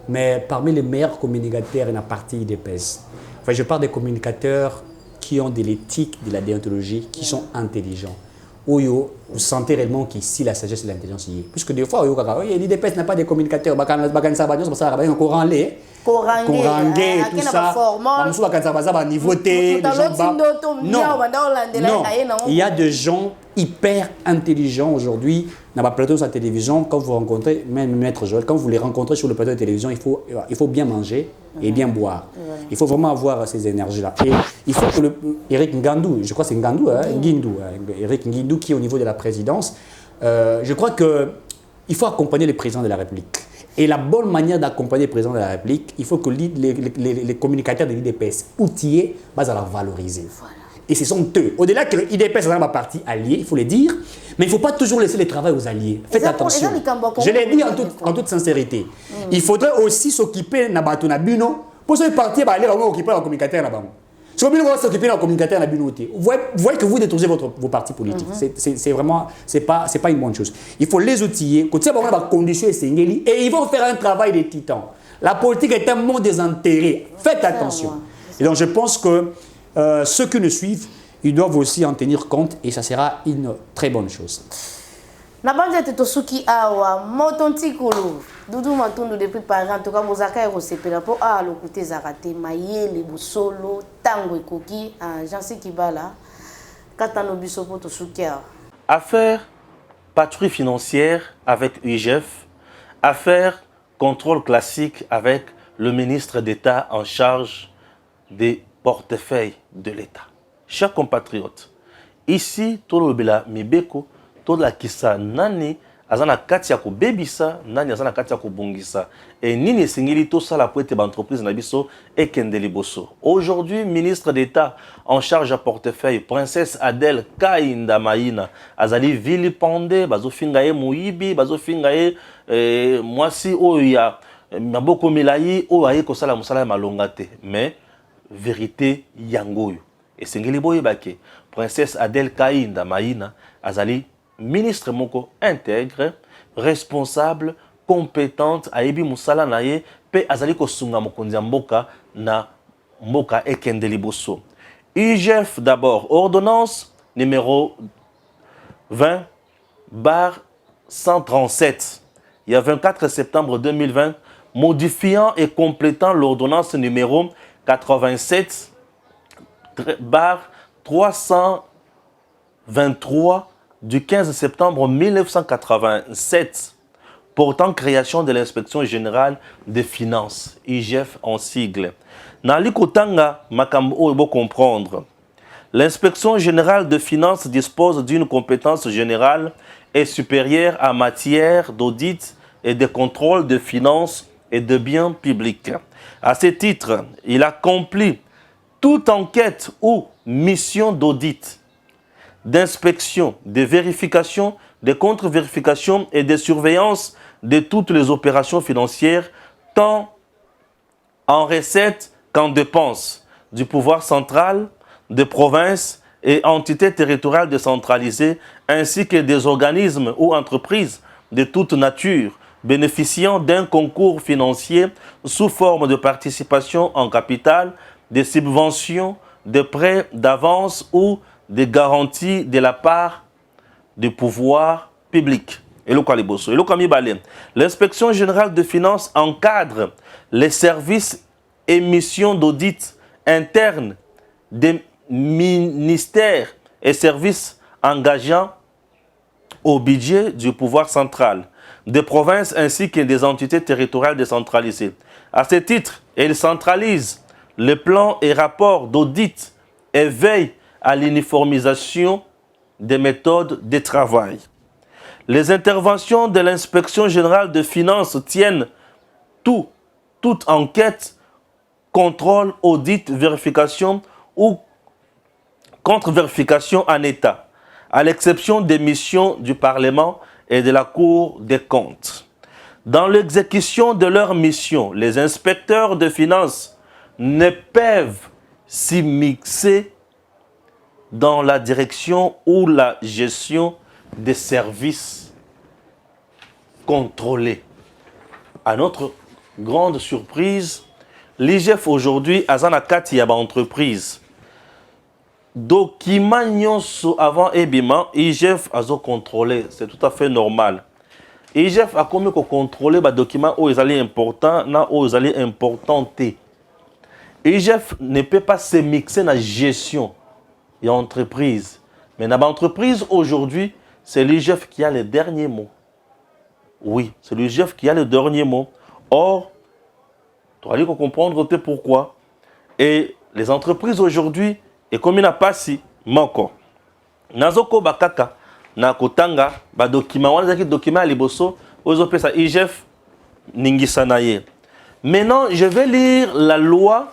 [SPEAKER 4] Mais parmi les meilleurs communicateurs, il y a partie d'EPS. Enfin, je parle des communicateurs qui ont de l'éthique, de la déontologie, qui sont intelligents. Vous sentez réellement qu'ici, la sagesse et l'intelligence y est. Puisque des fois, l'IDPS n'a pas de communicateurs. Il y a un courant lait. Corangé, tout ça. Non, il y a des gens hyper intelligents aujourd'hui. Dans le plateau de la télévision, quand vous rencontrez, même Maître Joël, quand vous les rencontrez sur le plateau de télévision, il faut bien manger et bien boire. Il faut vraiment avoir ces énergies-là. Et il faut que Eric Ngandou, je crois que c'est Ngandou, Eric Ngandou qui est au niveau de la présidence, je crois qu'il faut accompagner le président de la République. Et la bonne manière d'accompagner le président de la République, il faut que les communicateurs de l'IDPS outillés, à la valoriser. Voilà. Et ce sont eux. Au-delà que l'IDPS est ma partie alliée, il faut le dire, mais il ne faut pas toujours laisser le travail aux alliés. Faites attention. Je l'ai dit en toute sincérité. Il faudrait aussi s'occuper de la Bino pour se partir aller occuper le communicateur là-bas. Si vous voulez s'occuper d'un communicateur à la Bino, vous voyez que vous détruisez vos partis politiques. C'est vraiment, c'est pas une bonne chose. Il faut les outiller, conditions et ils vont faire un travail de titan. La politique est un monde des intérêts. Faites attention. Et donc je pense que ceux qui nous suivent, ils doivent aussi en tenir compte et ça sera une très bonne chose.
[SPEAKER 2] Nabanja Tosuki Awa, Motontikulu, Doudou Matundu depuis Paris, en tout cas, Mozaka et Rosepela pour le côté Zarate, Mayele, Boussolo, Tango et Koki, Jansi Kibala, Katano Bisopo Tosuki Awa.
[SPEAKER 1] Affaire patrouille financière avec UIGF, affaire contrôle classique avec le ministre d'État en charge des portefeuilles de l'État. Chers compatriotes, ici, tout le Bela Mibeko, tout la kisa nani, azana katia ko bebisa, nani azana katia ko bongisa. Et nini singili tout ça la poète d'entreprise nabiso et kendeli bosso. Aujourd'hui, ministre d'État en charge à portefeuille, princesse Adèle Kainda Maïna, azali vilipendé, bazo fingaye muibi, bazo fingaye mwasi oya, maboko milayi, oya kosala musala malongate. Mais vérité yangoyo. Et singili boye bake, princesse Adèle Kainda Maïna, azali ministre moko intègre, responsable, compétente, ayebi musala naye, pe azali ko sunga mokonzi mboka na mboka ekendeli boso. UIGF d'abord, ordonnance numéro 20/137. Il y a 24 septembre 2020, modifiant et complétant l'ordonnance numéro 87 323 du 15 septembre 1987 portant création de l'inspection générale des finances, IGF en sigle. Nali Kotanga, makambo ebo comprendre. L'inspection générale des finances dispose d'une compétence générale et supérieure en matière d'audit et de contrôle de finances et de biens publics. À ce titre, il accomplit toute enquête ou mission d'audit, d'inspection, de vérification, de contre-vérification et de surveillance de toutes les opérations financières, tant en recettes qu'en dépenses, du pouvoir central, des provinces et entités territoriales décentralisées, ainsi que des organismes ou entreprises de toute nature, bénéficiant d'un concours financier sous forme de participation en capital, de subventions, de prêts d'avance ou de garanties de la part du pouvoir public. L'inspection générale des finances encadre les services et missions d'audit interne des ministères et services engageant au budget du pouvoir central, des provinces ainsi que des entités territoriales décentralisées. À ce titre, elle centralise les plans et rapports d'audit et veille à l'uniformisation des méthodes de travail. Les interventions de l'inspection générale des finances tiennent toute enquête, contrôle, audit, vérification ou contre-vérification en état, à l'exception des missions du Parlement et de la Cour des comptes. Dans l'exécution de leurs missions, les inspecteurs de finances ne peuvent s'immiscer dans la direction ou la gestion des services contrôlés. À notre grande surprise, l'IGF aujourd'hui a une kati ya ba entreprise. Document nyonso avant ebima, IGF a contrôlé, c'est tout à fait normal. IGF a comme contrôler les documents où ils allaient importants, na où ils allaient importanter. IGF ne peut pas se mixer dans la gestion et entreprise. Mais dans l'entreprise aujourd'hui, c'est l'IGF qui a le dernier mot. Oui, c'est l'IGF qui a le dernier mot. Or, tu vas comprendre pourquoi. Et les entreprises aujourd'hui, et comme il n'a pas si, manko. Nazoko bakaka, na kotanga, ba document, on a des documents à liboso, aux opé ça IGF, ningisanaye. Maintenant, je vais lire la loi,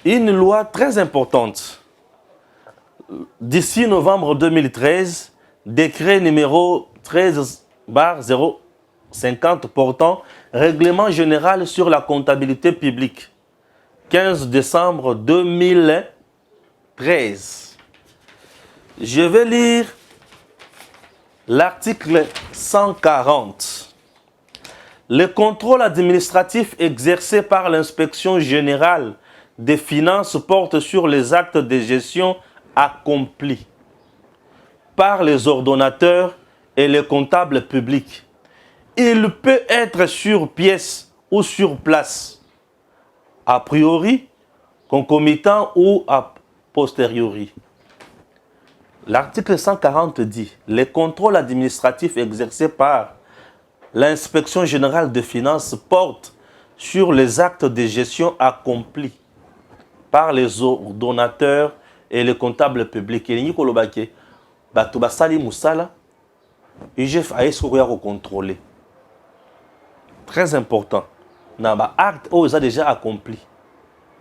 [SPEAKER 1] une loi très importante. D'ici novembre 2013, décret numéro 13/050 portant règlement général sur la comptabilité publique. 15 décembre 2013. Je vais lire l'article 140. Le contrôle administratif exercé par l'inspection générale des finances porte sur les actes de gestion accomplis par les ordonnateurs et les comptables publics. Il peut être sur pièce ou sur place, a priori, concomitant ou a posteriori. L'article 140 dit « Les contrôles administratifs exercés par l'inspection générale des finances portent sur les actes de gestion accomplis par les ordonnateurs et les comptables publics. » Et Nikolobake, Batuba Sali Moussala, IGF a contrôler. Très important. Dans les actes où ils ont déjà accompli.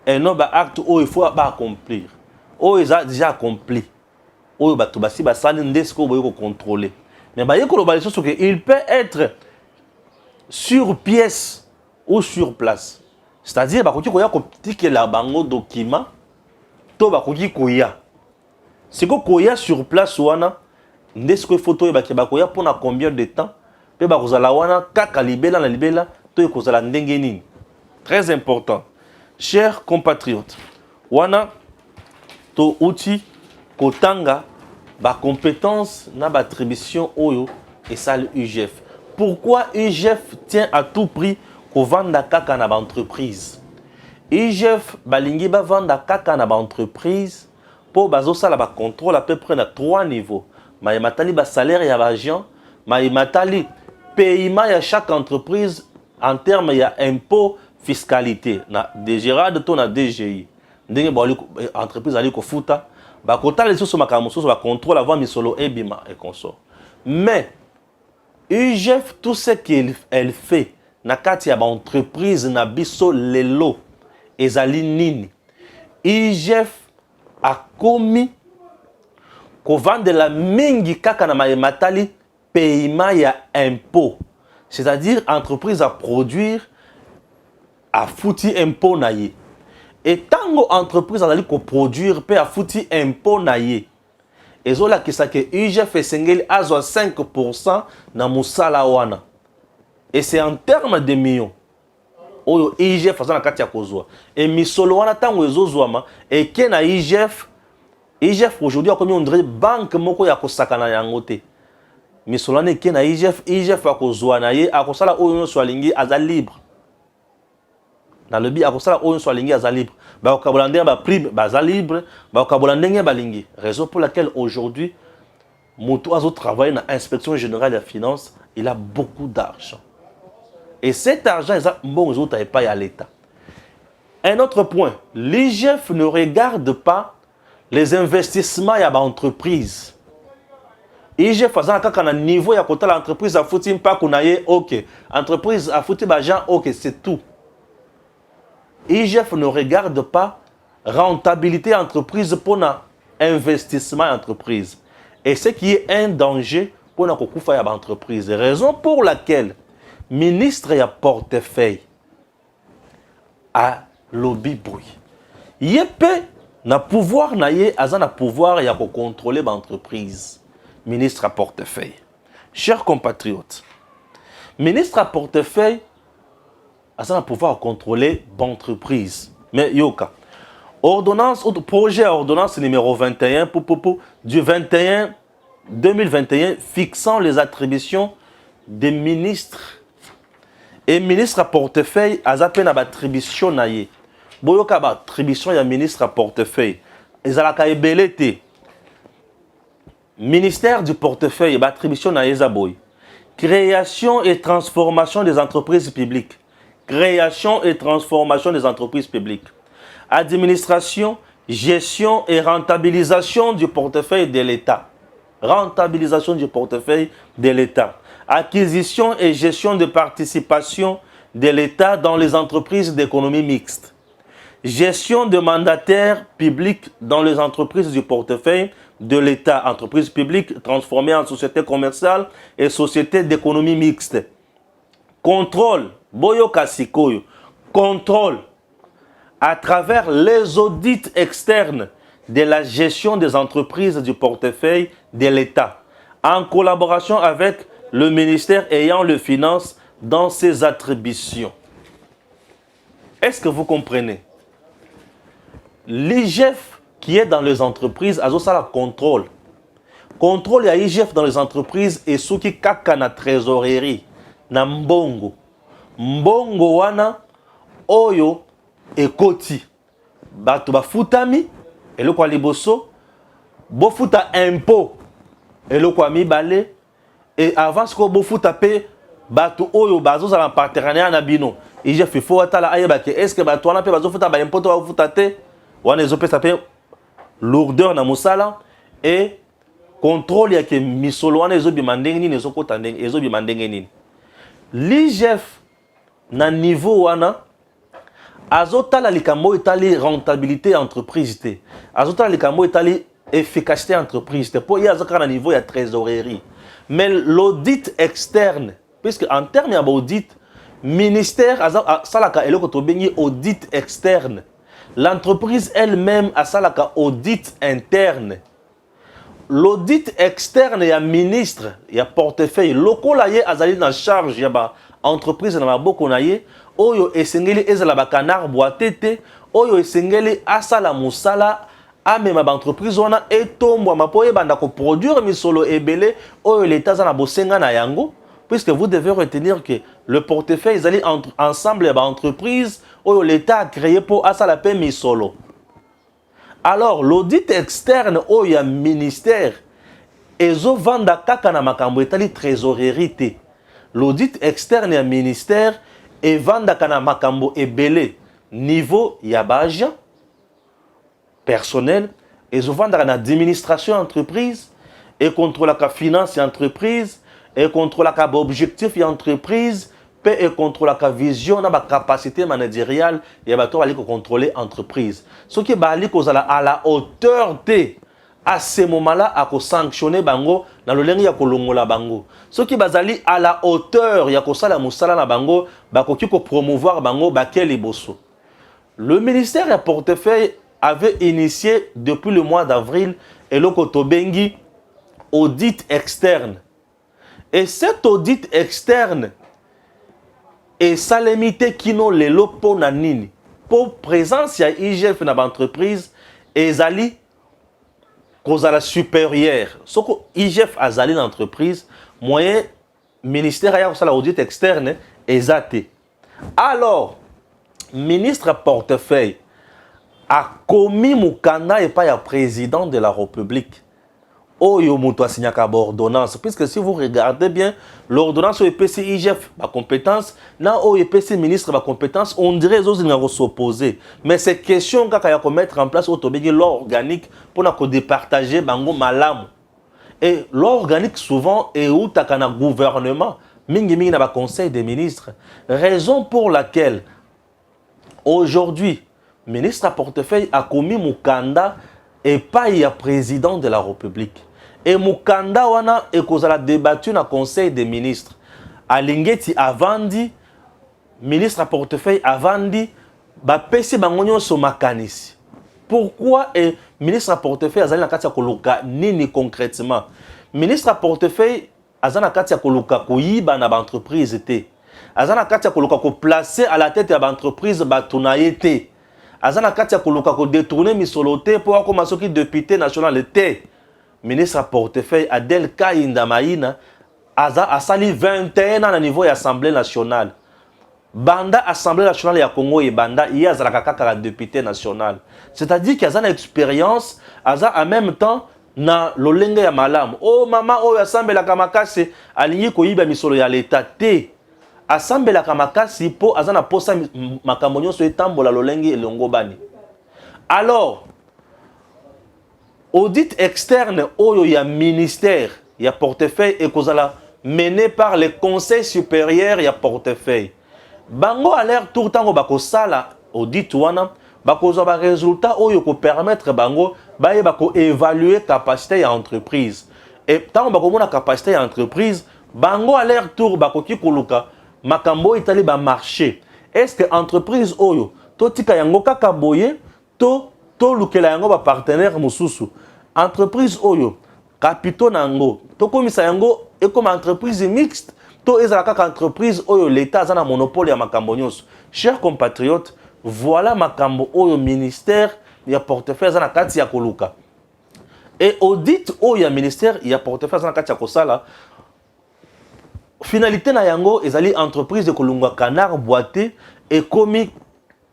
[SPEAKER 1] Et non, les actes où il faut accomplir. Où ils ont déjà accompli. Où ils ont contrôler. Mais il peut être sur pièce ou sur place. C'est-à-dire qu'il y a un document. Si vous avez sur place, vous avez des photos pour combien de temps. Très important. Chers compatriotes, wana to outil kotanga ba compétence na ba attribution oyo et ça l'UGF. Pourquoi UGF tient à tout prix qu'on vende kaka na ba entreprise? IGF balingi ba vanda kaka na ba entreprise pour bazosala ba contrôle à peu près na 3 niveaux. Ma matali ba salaire ya ba agent, ma matali paiement ya chaque entreprise en termes ya impôt fiscalité na DGRA de ton na DGI. Ndenge ba entreprise ali ko futa ba kota les sous makambo sous ba contrôle avant misolo ebima et consort. Mais IGF tout ce qu'elle fait na kati ya ba entreprise na biso lelo ezali nini. IGF a commis ko vandela mingi kaka na matali paiement ya impôt. C'est-à-dire entreprise à produire a fouti impôt na ye. Et tango entreprise a ko produire pe a fouti impôt na ye. Ezola kisake IGF esengeli azwa 5% na musala wana. Et c'est en termes de millions. Oyo IGF azana kati ya kozwa. Et misolo wana tango ezozwama et ke na IGF aujourd'hui a combien on dirait banque moko ya kosakana yango te. Misolo wana ke na IGF akozwa na ye akosala oyo so alingi aza libre. Na lebi akosala oyo so alingi aza libre. Ba okabola ndenge ba prime baza libre, ba okabola ndenge balingi. Raison pour laquelle aujourd'hui Moutou Azo travaille dans l'inspection générale des finances, il a beaucoup d'argent. Et cet argent, bon, autres n'est pas à l'État. Un autre point, l'IGF ne regarde pas les investissements à l'entreprise. IGF faisant un niveau à côté de l'entreprise, à foutre pas qu'on aille, ok. Entreprise à foutre l'argent, ok, c'est tout. IGF ne regarde pas rentabilité entreprise pour l'investissement entreprise. Et ce qui est un danger pour l'entreprise. Raison pour laquelle ministre et portefeuille a lobby bruit. Il peut na pouvoir na ye azana pouvoir ya ko contrôler l'entreprise. Ministre à portefeuille. Chers compatriotes, ministre à portefeuille azana pouvoir contrôler l'entreprise. Mais yoka ordonnance projet ordonnance numéro 21 du 21 2021 fixant les attributions des ministres. Et ministre à portefeuille a zappé na attribution na ye. Boyoka ba attribution ya ministre à portefeuille. Ezalaka ebelete. Ministère du portefeuille ba attribution na ye zaboy. Création et transformation des entreprises publiques. Création et transformation des entreprises publiques. Administration, gestion et rentabilisation du portefeuille de l'État. Rentabilisation du portefeuille de l'État. Acquisition et gestion de participation de l'État dans les entreprises d'économie mixte. Gestion de mandataires publics dans les entreprises du portefeuille de l'État. Entreprises publiques transformées en sociétés commerciales et sociétés d'économie mixte. Contrôle, boyo kasikoyo. Contrôle à travers les audits externes de la gestion des entreprises du portefeuille de l'État, en collaboration avec le ministère ayant le finance dans ses attributions. Est-ce que vous comprenez? L'IGF qui est dans les entreprises a aussi la contrôle. Contrôle à l'IGF dans les entreprises et ce qui kaka na trésorerie, na mbongo. Mbongo wana oyo ekoti. Bato bafutami eloko liboso bofuta impôt eloko mibale. Et avant ce que vous faites taper, bateau oyo bazo za partenariat na bino. IGF faut atala ayeba ke est-ce que bato wana pe bazo futa ba impôt ba futa te wana ezope taper lourdeur na musala et contrôle ya ke misolo wana ezo bimandenge nini ezo kota ndenge ezo bimandenge nini. L'IGF na niveau wana azotala likambo etali rentabilité entreprise te. Azotala likambo etali efficacité entreprise te. Po ya azaka na niveau ya trésorerie. Mais l'audit externe, puisque en termes d'audit, ministère a salaka eloko to bengi audit externe. L'entreprise elle-même a salaka audit interne. L'audit externe ya ministre, ya portefeuille, loko la ye azali na charge ya ba entreprise na maboko na ye, oyo esengeli ezala ba canard boitete, oyo esengeli asala musala amema ba entreprise wana etombwa mapoye banda ko produire misolo ebele oyo l'État za na bosenga na yango, puisque vous devez retenir que le portefeuille ezali ensemble ba entreprise l'État a créé pour asala pe misolo. Alors l'audit externe il y a ministère ezo vanda kaka na makambo etali trésorerie. L'audit externe ya ministère et vanda kana makambo ebele niveau ya baja personnel ezo vanda kana administration entreprise et contrôle la finance entreprise et contrôle la objectif entreprise et contrôle la vision na capacité managériale et bato bali ko contrôler entreprise ce qui bali ko zala à la hauteur de à ce moment-là à ko sanctionner bango na lolengi ya kolongola bango ce qui bazali à la hauteur ya ko sala musala na bango bakoki ko promouvoir bango bakeli bosso. Le ministère du portefeuille avait initié depuis le mois d'avril et le kotobengi audit externe. Et cet audit externe est salemité kino lelo po na nini. Pour présence ya IGF na entreprise ezali kozala supérieur. Soko IGF azali l'entreprise moyen ministère ya kosala audit externe ezate. Alors ministre portefeuille a commis mukanda et pas ya président de la République. Oyo muto asignaka ordonnance puisque si vous regardez bien l'ordonnance au EPC IGF ma compétence na au EPC ministre ma compétence on dirait les autres s'opposer mais c'est question kaka ya mettre en place autobégi l'organique pour na ko départager bango malamu et l'organique souvent est où takana gouvernement mingi na ba conseil des ministres raison pour laquelle aujourd'hui ministre à portefeuille a commis mukanda et pas il y a président de la République. Et mukanda wana e kozala débattu na conseil des ministres. Alingeti avandi ministre à portefeuille avandi ba pesi bangonyo so makanisi. Pourquoi et ministre à portefeuille azali na kati ya koluka nini concrètement? Ministre à portefeuille azana kati ya koluka koyiba na ba entreprise te. Azana kati ya koluka ko placer à la tête ya ba entreprise batunaye te. Azana katia koluka ko détourner misoloté pour comme soki député national était ministre à portefeuille Adel Kainda Maïna aza asali 21 ans à niveau de l'Assemblée nationale. Banda Assemblée nationale ya Congo et banda il y a kaka député national. C'est-à-dire qu'il y a une expérience aza en même temps na lolenge ya malam. Oh maman oh assemblée la kamakase alingi ko yiba misolo ya l'état te. Assemblée kamakasi po azana posa makambo nyonso etambola lolengi elongo bani. Alors audit externe oyo ya ministère ya portefeuille et kozala mené par le conseil supérieur ya portefeuille. Bango a l'air tout temps bako sala audit wana bako zo ba résultat oyo ko permettre bango baye bako évaluer capacité ya entreprise. Et tant bako mona capacité ya entreprise bango a l'air tour bako ki koluka makambo itali ba marché. Est-ce que entreprise oyo to tika yango kaka boye to lukela yango ba partenaire mususu. Entreprise oyo capitaux nango to komisa yango et comme entreprise mixte to ezala kaka entreprise oyo l'état azana monopole ya makambo nyonso. Chers compatriotes, voilà makambo oyo ministère ya portefeuille azana kati ya koluka. Et audit oyo ya ministère ya portefeuille azana kati ya kosala. Finalité na yango ezali entreprise de kolungwa canard boité et commis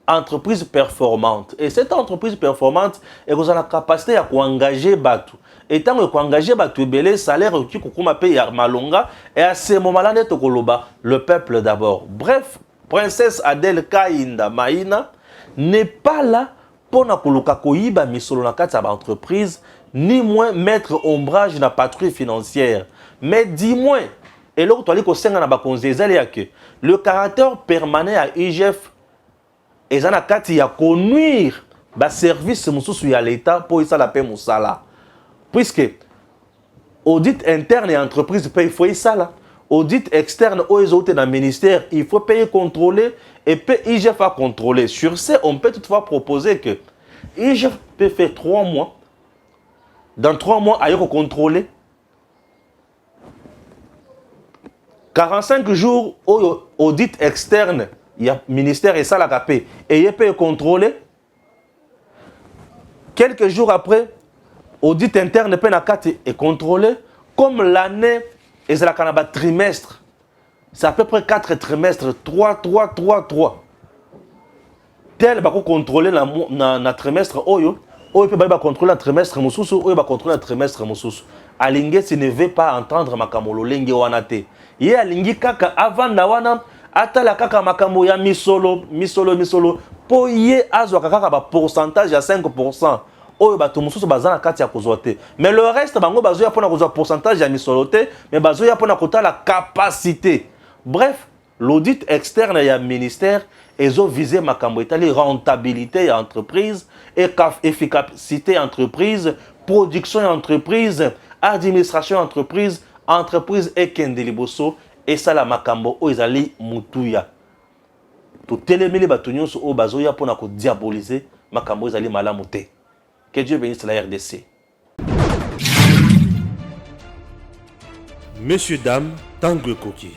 [SPEAKER 1] entreprise performante. Et cette entreprise performante est qu'on a la capacité à engager batu. Et tant qu'on engager batu belé salaire qui kokuma paye malonga et à ce moment-là net koloba le peuple d'abord. Bref, princesse Adel Kainda Maïna n'est pas là pour na koluka koyiba misolo na kati ya entreprise ni moins mettre ombrage na patrouille financière. Mais dis-moi et l'autre, tu as dit que le caractère permanent à IGF est un acte qui a connuire le service à l'État pour y la paix moussala. Puisque audit interne et entreprise paye, il faut ça là. Audit externe aux autres dans le ministère, il faut payer contrôler et puis IGF a contrôler. Sur ce, on peut toutefois proposer que IGF peut faire 3 mois. Dans 3 mois, il faut contrôler. 45 jours au audit externe, il y a ministère et ça la capé et il peut contrôler. Quelques jours après, audit interne peut et contrôler. Comme l'année et c'est la trimestre, c'est à peu près 4 trimestres, 3. tel va contrôler na trimestre oyo peut pas contrôler un trimestre mosusu oyo va contrôler un trimestre mosusu alingesi ne veut pas entendre makamolo lenge wana te ye alingi kaka avanda wana atala kaka makambo ya misolo po ye azwaka kaka ba pourcentage ya 5% oyo bato mosusu baza na kati ya kozwa te mais le reste bango bazoya mpona kozwa pourcentage ya misolo te mais bazoya mpona kotala capacité. Bref, l'audit externe ya ministère ezo viser makambo etali rentabilité ya entreprise efficacité entreprise production ya entreprise administration ya entreprise ekende liboso esala makambo oyo ezali mutuya totelemeli bato nyonso oyo bazoya mpona kodiaboliser makambo ezali malamu te. Que Dieu bénisse la RDC. Messieurs, dames, Tanguy Koki.